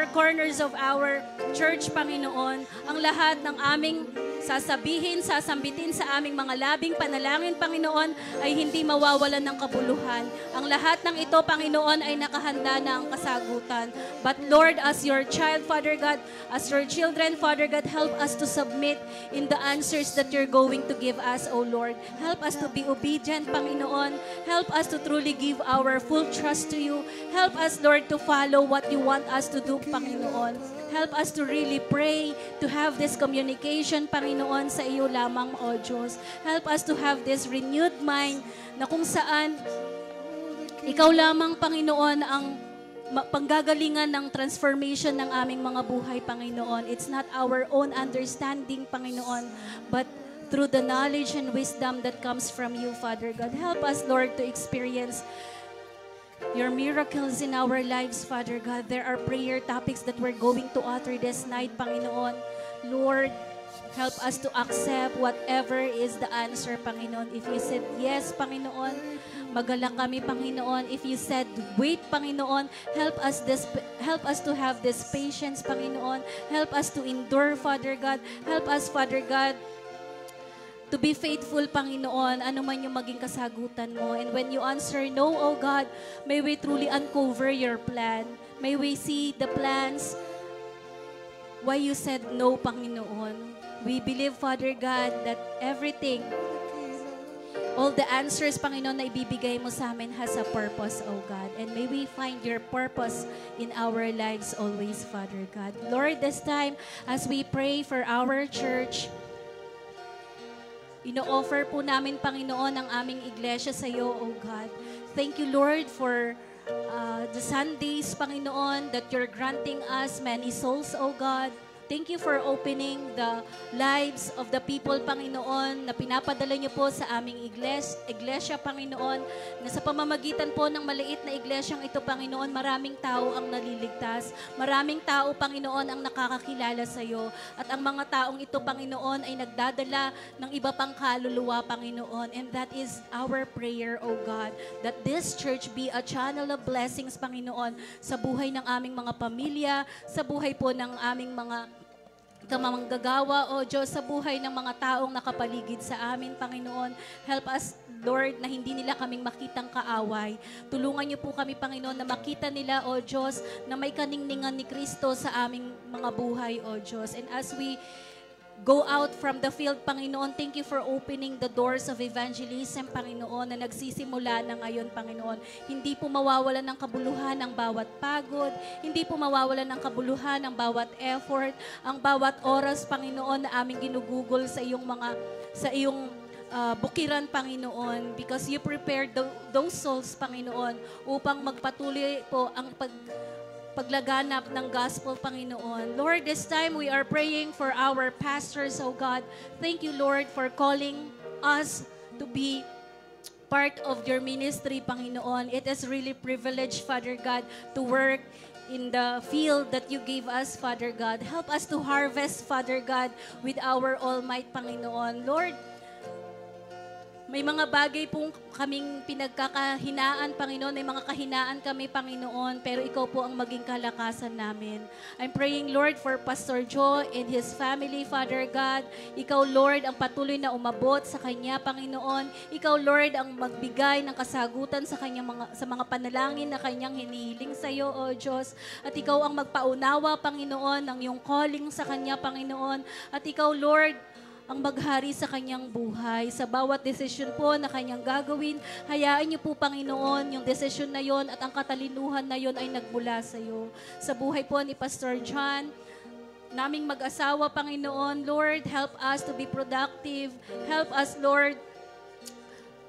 corners of our church, Panginoon. Ang lahat ng aming sasabihin, sasambitin sa aming mga labing panalangin, Panginoon, ay hindi mawawalan ng kabuluhan. Ang lahat ng ito, Panginoon, ay nakahanda na ang kasagutan. But Lord, as your child, Father God, as your children, Father God, help us to submit in the answers that you're going to give us, O Lord. Help us to be obedient, Panginoon. Help us to truly give our full trust to you. Help us, Lord, to follow what you want us to do, Panginoon. Help us to really pray, to have this communication, Panginoon, sa iyo lamang, O Diyos. Help us to have this renewed mind na kung saan ikaw lamang, Panginoon, ang panggagalingan ng transformation ng aming mga buhay, Panginoon. It's not our own understanding, Panginoon, but through the knowledge and wisdom that comes from you, Father God. Help us, Lord, to experience your miracles in our lives, Father God. There are prayer topics that we're going to utter this night, Panginoon. Lord, help us to accept whatever is the answer, Panginoon. If you said yes, Panginoon, magalak kami, Panginoon. If you said wait, Panginoon, help us to have this patience, Panginoon. Help us to endure, Father God. Help us, Father God, to be faithful, Panginoon, ano man yung maging kasagutan mo. And when you answer no, O God, may we truly uncover your plan. May we see the plans why you said no, Panginoon. We believe, Father God, that everything, all the answers, Panginoon, na ibibigay mo sa amin has a purpose, O God. And may we find your purpose in our lives always, Father God. Lord, this time, as we pray for our church, ino-offer po namin, Panginoon, ang aming iglesia sa iyo, O God. Thank you, Lord, for the Sundays, Panginoon, that you're granting us many souls, O God. Thank you for opening the lives of the people, Panginoon, na pinapadala niyo po sa aming iglesia, Panginoon, na sa pamamagitan po ng maliit na iglesyang ito, Panginoon, maraming tao ang naliligtas. Maraming tao, Panginoon, ang nakakakilala sa iyo. At ang mga taong ito, Panginoon, ay nagdadala ng iba pang kaluluwa, Panginoon. And that is our prayer, O God, that this church be a channel of blessings, Panginoon, sa buhay ng aming mga pamilya, sa buhay po ng aming mga Ikaw manggagawa, O Diyos, sa buhay ng mga taong nakapaligid sa amin, Panginoon. Help us, Lord, na hindi nila kaming makitang kaaway. Tulungan niyo po kami, Panginoon, na makita nila, O Diyos, na may kaningningan ni Kristo sa aming mga buhay, O Diyos. And as we go out from the field, Panginoon, thank you for opening the doors of evangelism, Panginoon, na nagsisimula na ngayon, Panginoon. Hindi po mawawalan ng kabuluhan ang bawat pagod, hindi po mawawalan ng kabuluhan ang bawat effort, ang bawat oras, Panginoon, na aming ginugugol sa iyong bukiran, Panginoon, because you prepared those souls, Panginoon, upang magpatuloy po ang paglaganap ng gospel, Panginoon. Lord, this time we are praying for our pastors, oh God. Thank you, Lord, for calling us to be part of your ministry, Panginoon. It is really privilege, Father God, to work in the field that you gave us, Father God. Help us to harvest, Father God, with our all might, Panginoon. Lord, may mga bagay pong kaming pinagkakahinaan, Panginoon. May mga kahinaan kami, Panginoon. Pero ikaw po ang maging kalakasan namin. I'm praying, Lord, for Pastor Joe and his family, Father God. Ikaw, Lord, ang patuloy na umabot sa kanya, Panginoon. Ikaw, Lord, ang magbigay ng kasagutan sa mga panalangin na kanyang hinihiling sa iyo, O Diyos. At ikaw ang magpaunawa, Panginoon, ng iyong calling sa kanya, Panginoon. At ikaw, Lord, ang maghari sa kanyang buhay. Sa bawat desisyon po na kanyang gagawin, hayaan niyo po, Panginoon, yung desisyon na yon at ang katalinuhan na yon ay nagmula sa iyo. Sa buhay po ni Pastor John, naming mag-asawa, Panginoon, Lord, help us to be productive. Help us, Lord,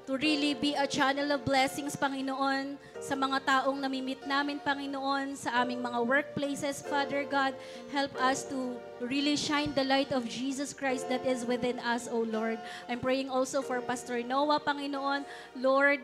to really be a channel of blessings, Panginoon, sa mga taong namimit namin, Panginoon, sa aming mga workplaces, Father God. Help us to really shine the light of Jesus Christ that is within us, O Lord. I'm praying also for Pastor Noah, Panginoon. Lord,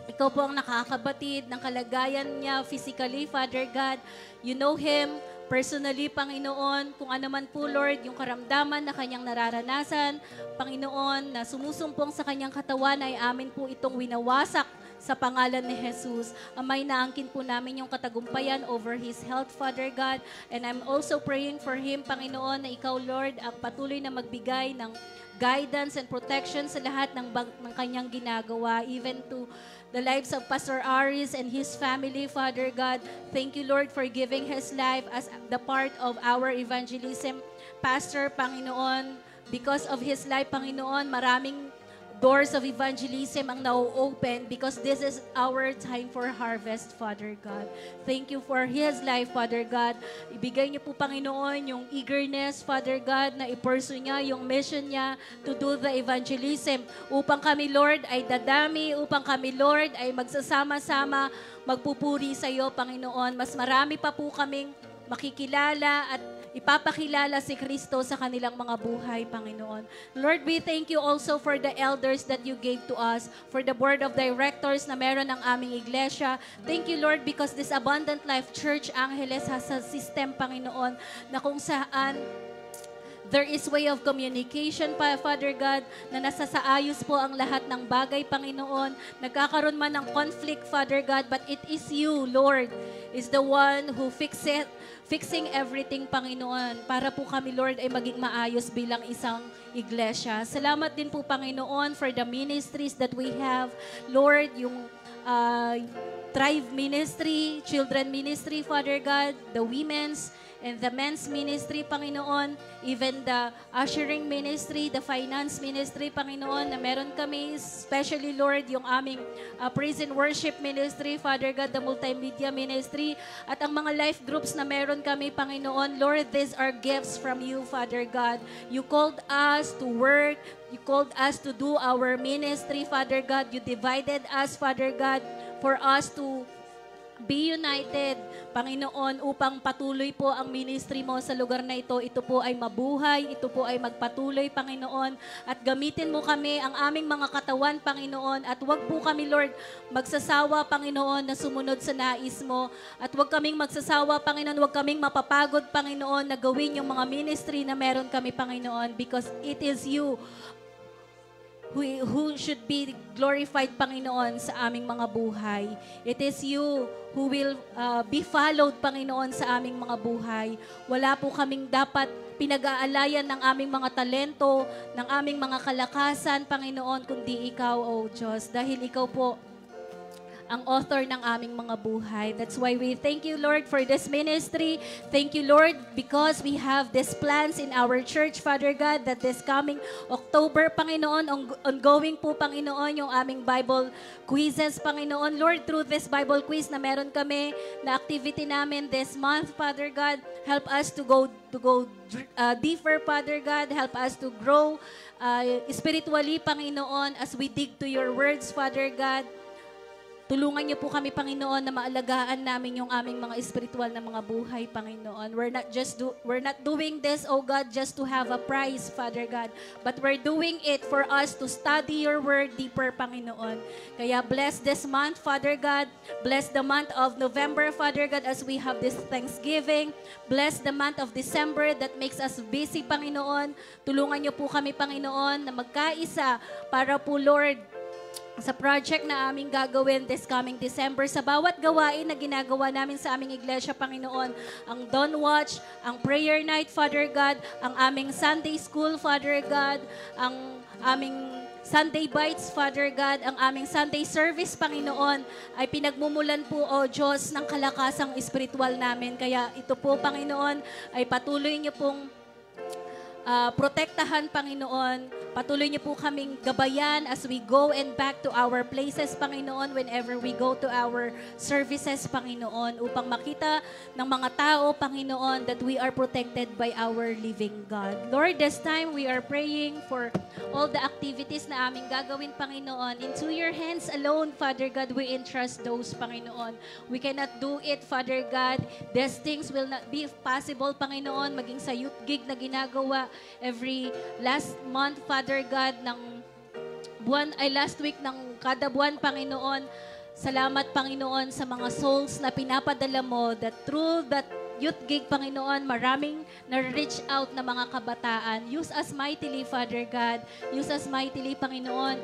ikaw po ang nakakabatid ng kalagayan niya physically, Father God. You know him personally, Panginoon, kung ano man po, Lord, yung karamdaman na kanyang nararanasan, Panginoon, na sumusumpong sa kanyang katawan ay amin po itong winawasak sa pangalan ni Jesus. Amay, naangkin po namin yung katagumpayan over his health, Father God. And I'm also praying for him, Panginoon, na ikaw, Lord, ang patuloy na magbigay ng guidance and protection sa lahat ng kanyang ginagawa, even to the lives of Pastor Aris and his family, Father God. Thank you, Lord, for giving his life as the part of our evangelism. Pastor, Panginoon, because of his life, Panginoon, maraming doors of evangelism ang na-open because this is our time for harvest, Father God. Thank you for his life, Father God. Ibigay niyo po, Panginoon, yung eagerness, Father God, na i-pursue niya yung mission niya to do the evangelism upang kami, Lord, ay dadami, upang kami, Lord, ay magsasama-sama, magpupuri sa iyo, Panginoon. Mas marami pa po kaming makikilala at ipapakilala si Kristo sa kanilang mga buhay, Panginoon. Lord, we thank you also for the elders that you gave to us, for the board of directors na meron ng aming iglesia. Thank you, Lord, because this Abundant Life Church Angeles has a system, Panginoon, na kung saan there is way of communication, Father God, na nasasaayos po ang lahat ng bagay, Panginoon. Nagkakaroon man ng conflict, Father God, but it is you, Lord, is the one who fixing everything, Panginoon, para po kami, Lord, ay maging maayos bilang isang iglesia. Salamat din po, Panginoon, for the ministries that we have. Lord, yung Thrive Ministry, Children Ministry, Father God, the Women's and the men's ministry, Panginoon, even the ushering ministry, the finance ministry, Panginoon, na meron kami, especially, Lord, yung aming praise and worship ministry, Father God, the multimedia ministry, at ang mga life groups na meron kami, Panginoon. Lord, these are gifts from you, Father God. You called us to work. You called us to do our ministry, Father God. You divided us, Father God, for us to be united, Panginoon, upang patuloy po ang ministry mo sa lugar na ito. Ito po ay mabuhay, ito po ay magpatuloy, Panginoon, at gamitin mo kami, ang aming mga katawan, Panginoon, at wag po kami, Lord, magsasawa, Panginoon, na sumunod sa nais mo, at wag kaming magsasawa, Panginoon, wag kaming mapapagod, Panginoon, na gawin yung mga ministry na meron kami, Panginoon, because it is you who should be glorified, Panginoon, sa aming mga buhay. It is you who will be followed, Panginoon, sa aming mga buhay. Wala po kaming dapat pinag-aalayan ng aming mga talento, ng aming mga kalakasan, Panginoon, kundi ikaw, O Diyos. Dahil ikaw po ang author ng aming mga buhay. That's why we thank you, Lord, for this ministry. Thank you, Lord, because we have these plans in our church, Father God, that this coming October, Panginoon, ongoing po, Panginoon, yung aming Bible quizzes, Panginoon. Lord, through this Bible quiz na meron kami, na activity namin this month, Father God, help us to go deeper, Father God. Help us to grow spiritually, Panginoon, as we dig to your words, Father God. Tulungan niyo po kami, Panginoon, na maalagaan namin yung aming mga espiritual na mga buhay, Panginoon. We're not doing this, oh God, just to have a prize, Father God, but we're doing it for us to study your word deeper, Panginoon. Kaya bless this month, Father God. Bless the month of November, Father God, as we have this Thanksgiving. Bless the month of December that makes us busy, Panginoon. Tulungan niyo po kami, Panginoon, na magkaisa para po, Lord, sa project na aming gagawin this coming December, sa bawat gawain na ginagawa namin sa aming iglesia, Panginoon, ang Dawn Watch, ang Prayer Night, Father God, ang aming Sunday School, Father God, ang aming Sunday Bites, Father God, ang aming Sunday Service, Panginoon, ay pinagmumulan po, O Diyos, ng kalakasang espiritual namin. Kaya ito po, Panginoon, ay patuloy niyo pong protektahan, Panginoon. Patuloy niyo po kaming gabayan as we go and back to our places, Panginoon, whenever we go to our services, Panginoon, upang makita ng mga tao, Panginoon, that we are protected by our living God. Lord, this time we are praying for all the activities na aming gagawin, Panginoon. Into your hands alone, Father God, we entrust those, Panginoon. We cannot do it, Father God. These things will not be possible, Panginoon, maging sa youth gig na ginagawa every last month, Father God, last week ng kada buwan, Panginoon. Salamat, Panginoon, sa mga souls na pinapadala mo that through that youth gig, Panginoon, maraming na-reach out na mga kabataan. Use us mightily, Father God. Use us mightily, Panginoon.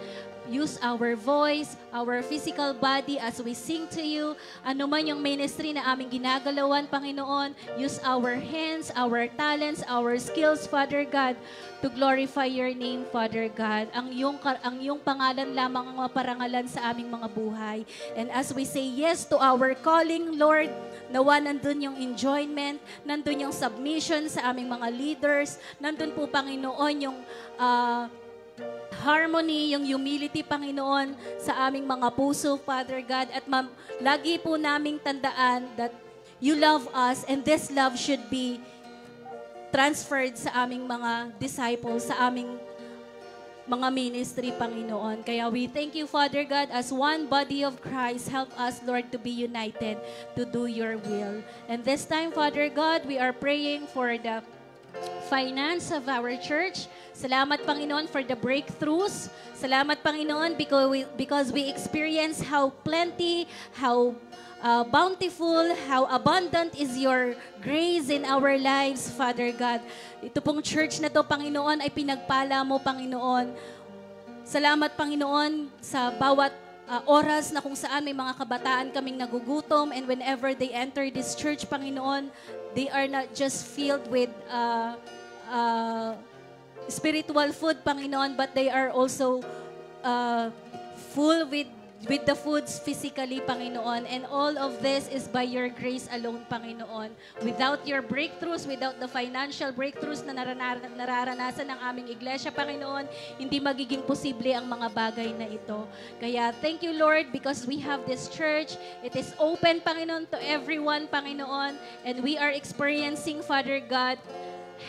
Use our voice, our physical body as we sing to you. Ano man yung ministry na aming ginagalawan, Panginoon, use our hands, our talents, our skills, Father God, to glorify your name, Father God. Ang iyong pangalan lamang ang maparangalan sa aming mga buhay. And as we say yes to our calling, Lord, nawa nandun yung enjoyment, nandun yung submission sa aming mga leaders, nandun po, Panginoon, yung harmony, yung humility, Panginoon, sa aming mga puso, Father God. At lagi po naming tandaan that you love us and this love should be transferred sa aming mga disciples, sa aming mga ministry, Panginoon. Kaya we thank you, Father God, as one body of Christ. Help us, Lord, to be united to do your will. And this time, Father God, we are praying for the finance of our church. Salamat, Panginoon, for the breakthroughs. Salamat, Panginoon, because we experience how plenty, how bountiful, how abundant is your grace in our lives, Father God. Ito pong church na to, Panginoon, ay pinagpala mo, Panginoon. Salamat, Panginoon, sa bawat oras na kung saan may mga kabataan kaming nagugutom, and whenever they enter this church, Panginoon, they are not just filled with spiritual food, Panginoon, but they are also full with the foods physically, Panginoon. And all of this is by your grace alone, Panginoon. Without your breakthroughs, without the financial breakthroughs na nararanasan ng aming iglesia, Panginoon, hindi magiging posible ang mga bagay na ito. Kaya thank you, Lord, because we have this church. It is open, Panginoon, to everyone, Panginoon. And we are experiencing, Father God,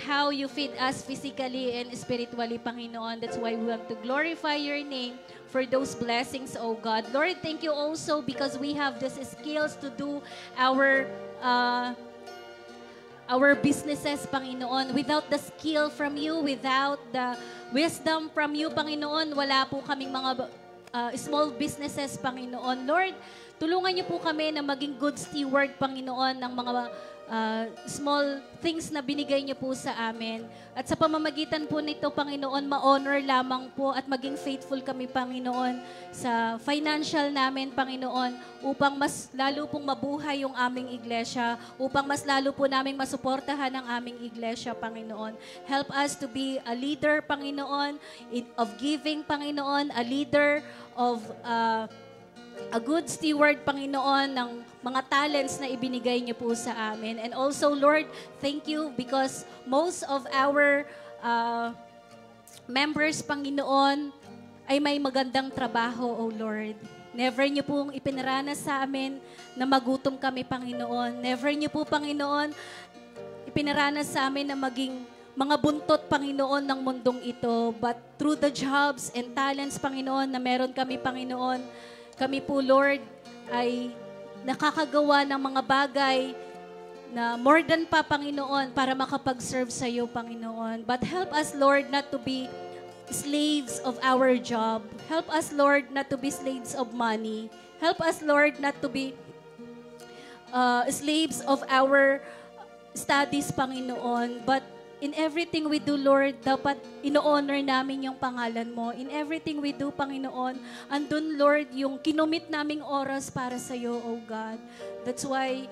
how you feed us physically and spiritually, Panginoon. That's why we want to glorify your name for those blessings, oh God. Lord, thank you also because we have these skills to do our businesses, Panginoon. Without the skill from you, without the wisdom from you, Panginoon, wala po kaming mga small businesses, Panginoon. Lord, Tulungan niyo po kami na maging good steward, Panginoon, ng mga small things na binigay niyo po sa amin. At sa pamamagitan po nito, Panginoon, ma-honor lamang po at maging faithful kami, Panginoon, sa financial namin, Panginoon, upang mas lalo pong mabuhay yung aming iglesia, upang mas lalo po namin masuportahan ang aming iglesia, Panginoon. Help us to be a leader, Panginoon, of giving, Panginoon, a leader of a good steward, Panginoon, ng mga talents na ibinigay niyo po sa amin. And also, Lord, thank you because most of our members, Panginoon, ay may magandang trabaho, O Lord. Never niyo pong ipinaranas sa amin na magutom kami, Panginoon. Never niyo po, Panginoon, ipinaranas sa amin na maging mga buntot, Panginoon, ng mundong ito. But through the jobs and talents, Panginoon, na meron kami, Panginoon, kami po, Lord, ay nakakagawa ng mga bagay na more than pa, Panginoon, para makapag-serve sa iyo, Panginoon. But help us, Lord, not to be slaves of our job. Help us, Lord, not to be slaves of money. Help us, Lord, not to be slaves of our studies, Panginoon. But in everything we do, Lord, dapat ino-honor namin yung pangalan mo. In everything we do, Panginoon, andun, Lord, yung kinumit naming oras para sa iyo, O God. That's why,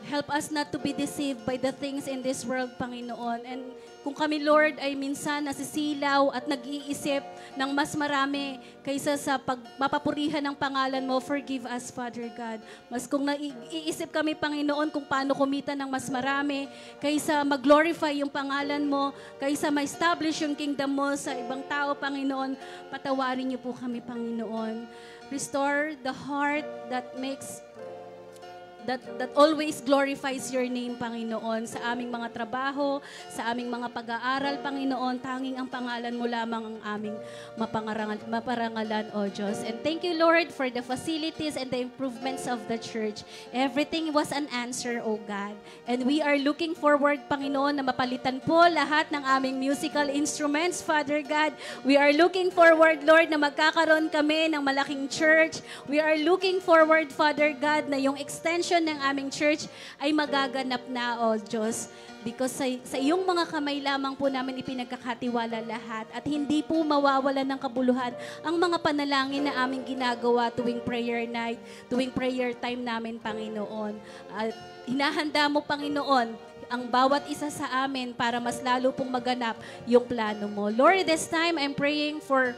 help us not to be deceived by the things in this world, Panginoon. And kung kami, Lord, ay minsan nasisilaw at nag-iisip ng mas marami kaysa sa mapapurihan ng pangalan mo, forgive us, Father God. Mas kung naiisip kami, Panginoon, kung paano kumita ng mas marami, kaysa mag-glorify yung pangalan mo, kaysa ma-establish yung kingdom mo sa ibang tao, Panginoon, patawarin niyo po kami, Panginoon. Restore the heart that makes that always glorifies your name, Panginoon, sa aming mga trabaho, sa aming mga pag-aaral, Panginoon, tanging ang pangalan mo lamang ang aming maparangalan, O Diyos. And thank you, Lord, for the facilities and the improvements of the church. Everything was an answer, O God. And we are looking forward, Panginoon, na mapalitan po lahat ng aming musical instruments, Father God. We are looking forward, Lord, na magkakaroon kami ng malaking church. We are looking forward, Father God, na yung extension ng aming church ay magaganap na, O Diyos. Because sa iyong mga kamay lamang po namin ipinagkakatiwala lahat at hindi po mawawalan ng kabuluhan ang mga panalangin na aming ginagawa tuwing prayer night, tuwing prayer time namin, Panginoon. At hinahanda mo, Panginoon, ang bawat isa sa amin para mas lalo pong maganap yung plano mo. Lord, this time I'm praying for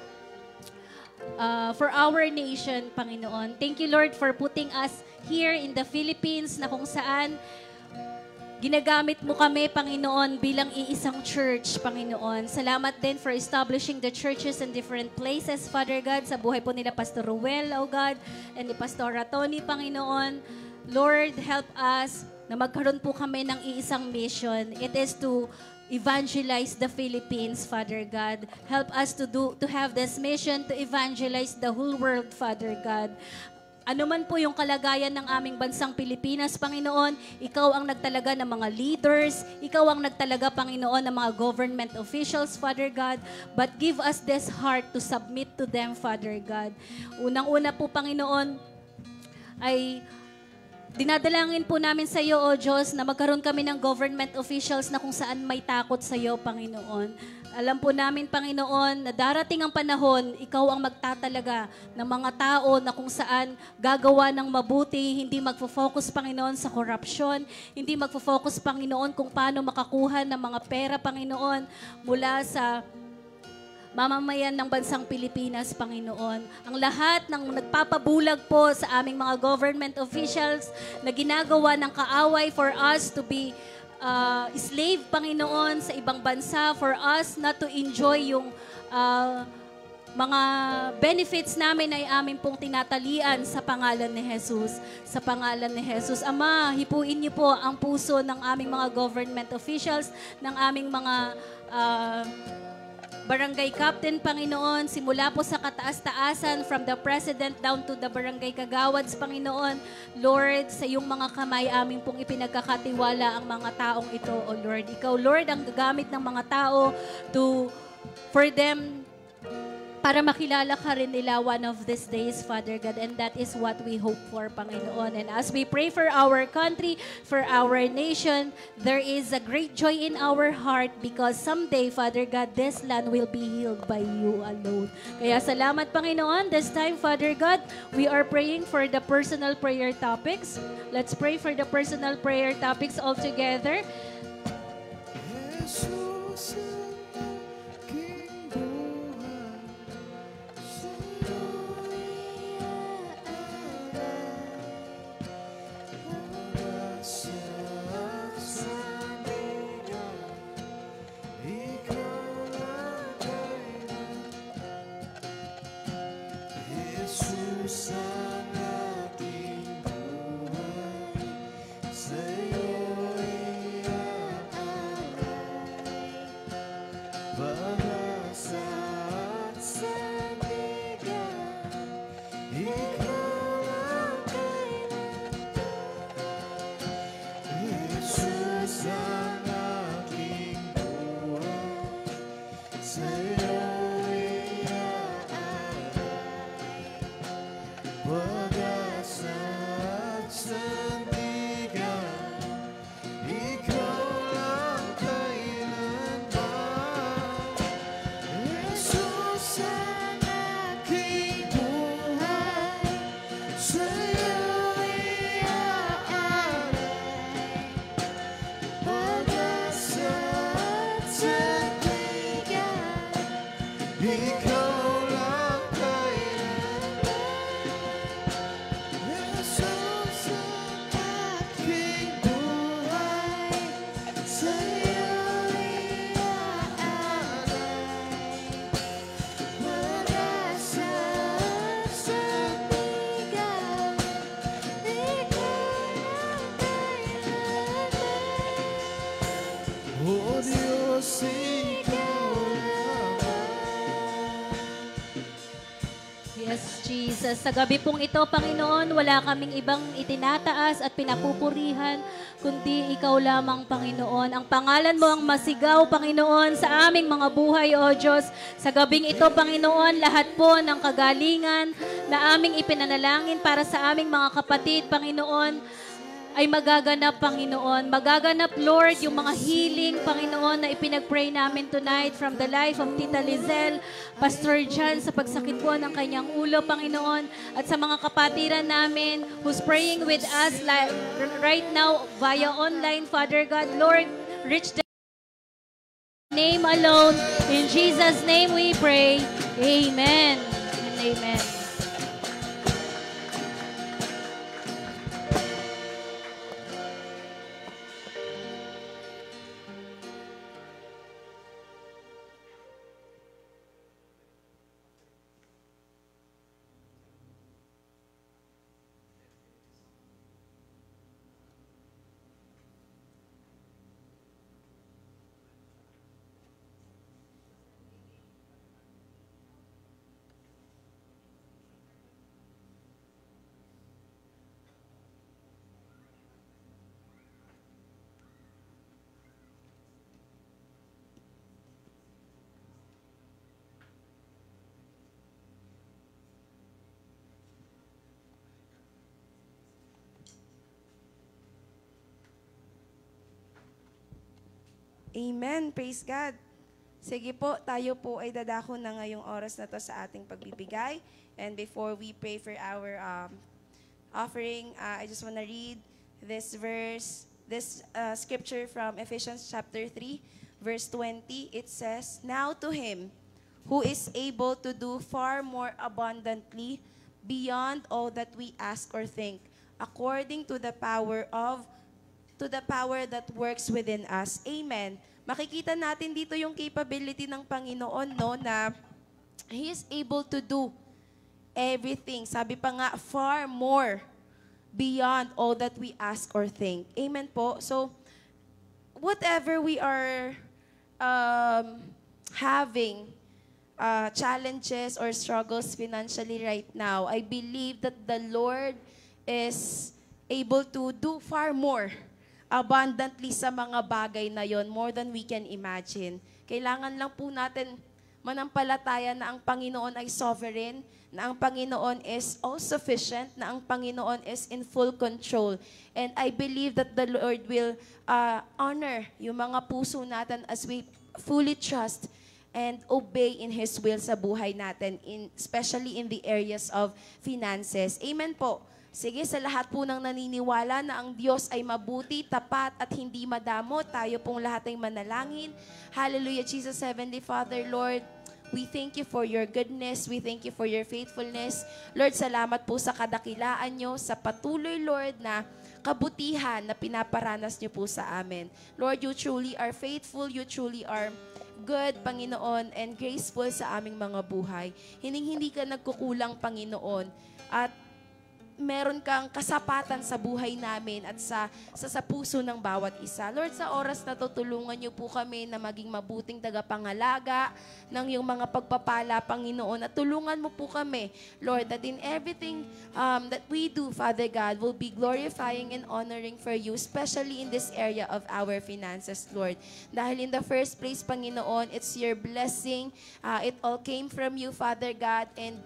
our nation, Panginoon. Thank you, Lord, for putting us here in the Philippines na kung saan ginagamit mo kami, Panginoon, bilang iisang church, Panginoon. Salamat din for establishing the churches in different places, Father God, sa buhay po nila Pastor Ruel, O God, and ni Pastora Tony, Panginoon. Lord, help us na magkaroon po kami ng iisang mission. It is to evangelize the Philippines, Father God. Help us to have this mission to evangelize the whole world, Father God. Ano man po yung kalagayan ng aming bansang Pilipinas, Panginoon, ikaw ang nagtalaga ng mga leaders, ikaw ang nagtalaga, Panginoon, ng mga government officials, Father God, but give us this heart to submit to them, Father God. Unang-una po, Panginoon, ay dinadalangin po namin sa iyo, O Diyos, na magkaroon kami ng government officials na kung saan may takot sa iyo, Panginoon. Alam po namin, Panginoon, na darating ang panahon, ikaw ang magtatalaga ng mga tao na kung saan gagawa ng mabuti, hindi magfo-focus, Panginoon, sa corruption, hindi magfo-focus, Panginoon, kung paano makakuha ng mga pera, Panginoon, mula sa mamamayan ng bansang Pilipinas, Panginoon. Ang lahat ng nagpapabulag po sa aming mga government officials na ginagawa ng kaaway for us to be slave, Panginoon, sa ibang bansa, for us not to enjoy yung mga benefits namin ay amin pong tinatalian sa pangalan ni Jesus. Sa pangalan ni Jesus. Ama, hipuin niyo po ang puso ng aming mga government officials, ng aming mga barangay captain, Panginoon, simula po sa kataas-taasan, from the president down to the barangay kagawads, Panginoon. Lord, sa iyong mga kamay, aming pong ipinagkakatiwala ang mga taong ito, O Lord. Ikaw, Lord, ang gagamit ng mga tao for them, para makilala ka rin nila one of these days, Father God. And that is what we hope for, Panginoon. And as we pray for our country, for our nation, there is a great joy in our heart because someday, Father God, this land will be healed by you alone. Kaya salamat, Panginoon. This time, Father God, we are praying for the personal prayer topics. Let's pray for the personal prayer topics all together. Jesus ang aking buhay, sa'yo'y aalay. Sa sandigan, ikaw ang kailan. Jesus ang aking buhay, sa'yo'y Pag-asa at sandigan, ikaw ang kailan. Jesus ang aking buhay, sa'yo'y aalay. Pag-asa at sandigan, ikaw lang kailanman. Jesus ang aking buhay, sa'yo'y aalay. Pag-asa at sandigan, ikaw lang kailanman. Jesus ang aking buhay, sa'yo'y aalay. Pag-asa at sandigan, ikaw lang kailanman. O Diyos, ikaw lamang. Yes, Jesus. Sa gabi pong ito, Panginoon, wala kaming ibang itinataas at pinapupurihan, kundi Ikaw lamang, Panginoon. Ang pangalan mo ang masigaw, Panginoon, sa aming mga buhay, O Diyos. Sa gabing ito, Panginoon, lahat po ng kagalingan na aming ipinanalangin para sa aming mga kapatid, Panginoon, ay magaganap, Panginoon. Magaganap, Lord, yung mga healing, Panginoon, na ipinag-pray namin tonight from the life of Tita Lizelle, Pastor John, sa pagsakit po ng kanyang ulo, Panginoon, at sa mga kapatiran namin who's praying with us right now via online, Father God. Lord, reach the name alone. In Jesus' name we pray. Amen and amen. Amen. Praise God. Sige po, tayo po ay dadako na ngayong oras na to sa ating pagbibigay. And before we pray for our offering, I just want to read this scripture from Ephesians chapter 3, verse 20. It says, "Now to Him who is able to do far more abundantly beyond all that we ask or think, according to the power that works within us." Amen. Makikita natin dito yung capability ng Panginoon, no, na He is able to do everything. Sabi pa nga, far more beyond all that we ask or think. Amen po. So, whatever we are having challenges or struggles financially right now, I believe that the Lord is able to do far more abundantly sa mga bagay na yon, more than we can imagine. Kailangan lang po natin manampalataya na ang Panginoon ay sovereign, na ang Panginoon is all-sufficient, na ang Panginoon is in full control. And I believe that the Lord will honor yung mga puso natin as we fully trust and obey in His will sa buhay natin, especially in the areas of finances. Amen po. Sige, sa lahat po ng naniniwala na ang Diyos ay mabuti, tapat, at hindi madamo, tayo pong lahat ay manalangin. Hallelujah, Jesus, Heavenly Father, Lord, we thank you for your goodness. We thank you for your faithfulness. Lord, salamat po sa kadakilaan nyo, sa patuloy, Lord, na kabutihan na pinaparanas nyo po sa amin. Lord, you truly are faithful. You truly are good, Panginoon, and graceful sa aming mga buhay. Hindi ka nagkukulang, Panginoon. At meron kang kasapatan sa buhay namin at sa puso ng bawat isa. Lord, sa oras na to, tulungan niyo po kami na maging mabuting tagapangalaga ng iyong mga pagpapala, Panginoon. At tulungan mo po kami, Lord, that in everything that we do, Father God, will be glorifying and honoring for you, especially in this area of our finances, Lord. Dahil in the first place, Panginoon, it's your blessing. It all came from you, Father God, and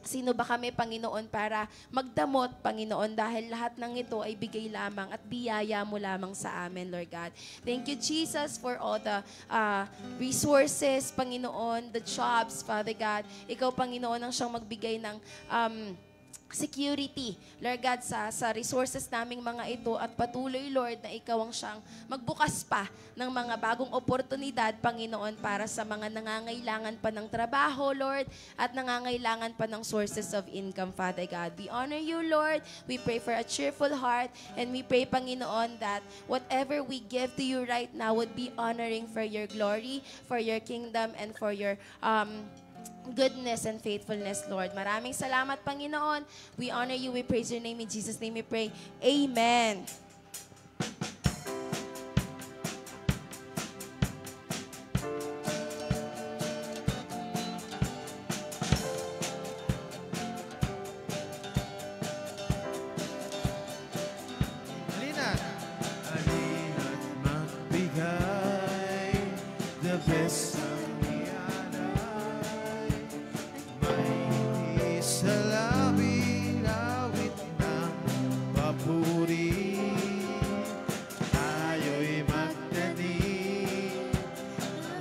sino ba kami, Panginoon, para magdamot, Panginoon, dahil lahat ng ito ay bigay lamang at biyaya mo lamang sa amin, Lord God. Thank you, Jesus, for all the resources, Panginoon, the jobs, Father God. Ikaw, Panginoon, ang siyang magbigay ng security, Lord God, sa resources naming mga ito at patuloy, Lord, na ikaw ang siyang magbukas pa ng mga bagong oportunidad, Panginoon, para sa mga nangangailangan pa ng trabaho, Lord, at nangangailangan pa ng sources of income, Father God. We honor you, Lord. We pray for a cheerful heart, and we pray, Panginoon, that whatever we give to you right now would be honoring for your glory, for your kingdom, and for your goodness and faithfulness, Lord. Maraming salamat, Panginoon. We honor you. We praise your name. In Jesus' name we pray. Amen. Halina't magbigay the best ng iyanay. May sa labi-lawit ng papuri. Tayo'y magtanim,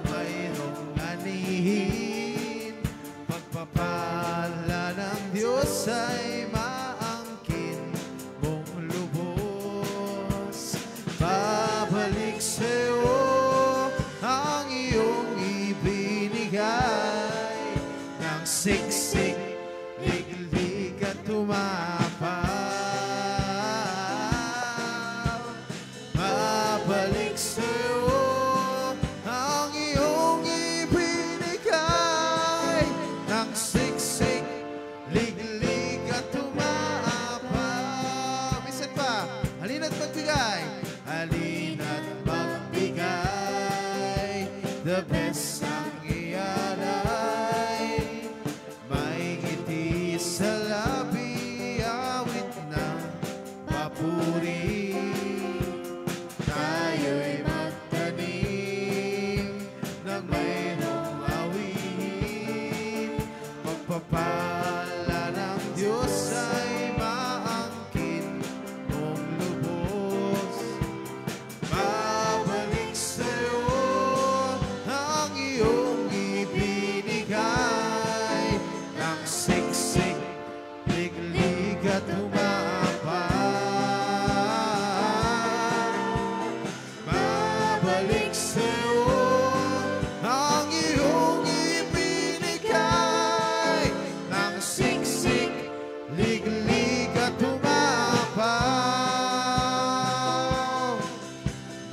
mayroong anihin. Pagpapala ng Diyos ay maangkin mong lubos. Babalik sa'yo ang iyong ibinigay. Ng siksik, liglig at tumapaw. Babalik sa'yo ang iyong ibinigay. Ng siksik, liglig at tumapaw. Minsan pa, halina't magbigay. Halina't magbigay. The best ang iyanay. May ngiti sa labi, awit ng papuri. Tayo'y magtanim ng mayroong awihin. Pagpapala ng Diyos ay maangkin mong lubos. Babalik sa'yo ang iyong ibinigay. Ng siksik, liglig at tumapaw. Babalik sa'yo ang iyong ibinigay. Ng siksik, liglig at tumapaw.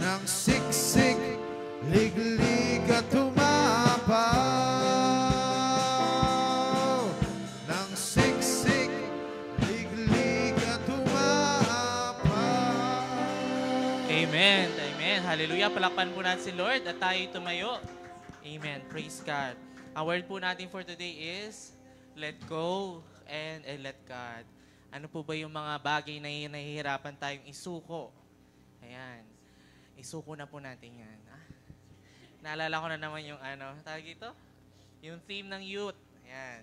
Ng siksik, liglig at tumapaw. Ng siksik, liglig at tumapaw. Amen. Amen. Hallelujah. Palakpan po natin si Lord at tayo tumayo. Amen. Praise God. Ang word po natin for today is let go and let God. Ano po ba yung mga bagay na nahihirapan tayong isuko? Ayan. Isuko na po natin yan. Naalala ko na naman yung tawag ito? Yung theme ng youth. Ayan.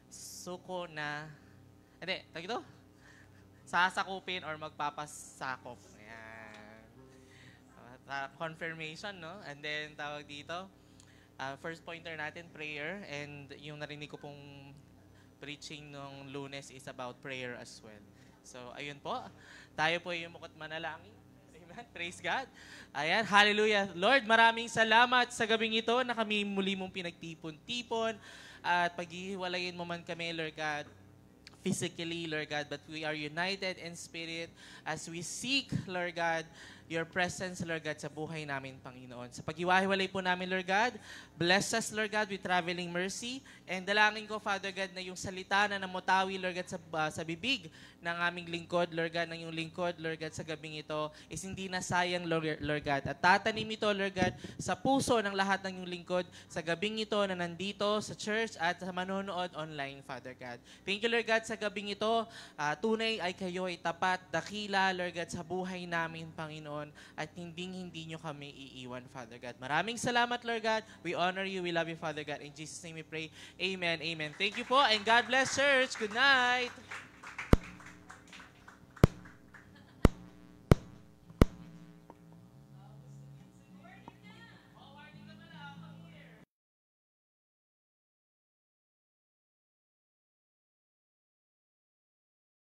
Suko na... Hindi, tawag ito? Sasakupin or magpapasakop. Ayan. Confirmation, no? And then, tawag dito, first pointer natin, prayer. And yung narinig ko pong preaching nung Lunes is about prayer as well. So, ayun po. Tayo po yung mukot manalangin. Amen. Praise God. Ayan. Hallelujah. Lord, maraming salamat sa gabing ito na kami muli mong pinagtipon-tipon at paghihiwalayin mo man kami, Lord God, physically, Lord God, but we are united in spirit as we seek, Lord God, your presence, Lord God, sa buhay namin, Panginoon. Sa paghiwa-hiwalay po namin, Lord God, bless us, Lord God, with traveling mercy. And dalangin ko, Father God, na yung salita na namutawi, Lord God, sa bibig ng aming lingkod, Lord God, ng yung lingkod, Lord God, sa gabing ito, is hindi na sayang, Lord God. At tatanim ito, Lord God, sa puso ng lahat ng yung lingkod, sa gabing ito na nandito, sa church, at sa manonood online, Father God. Thank you, Lord God, sa gabing ito. Tunay ay kayo ay tapat, dakila, Lord God, sa buhay namin, Panginoon, at hindi nyo kami iiwan, Father God. Maraming salamat, Lord God. We honor you. We love you, Father God. In Jesus' name we pray. Amen. Amen. Thank you po, and God bless, church. Good night.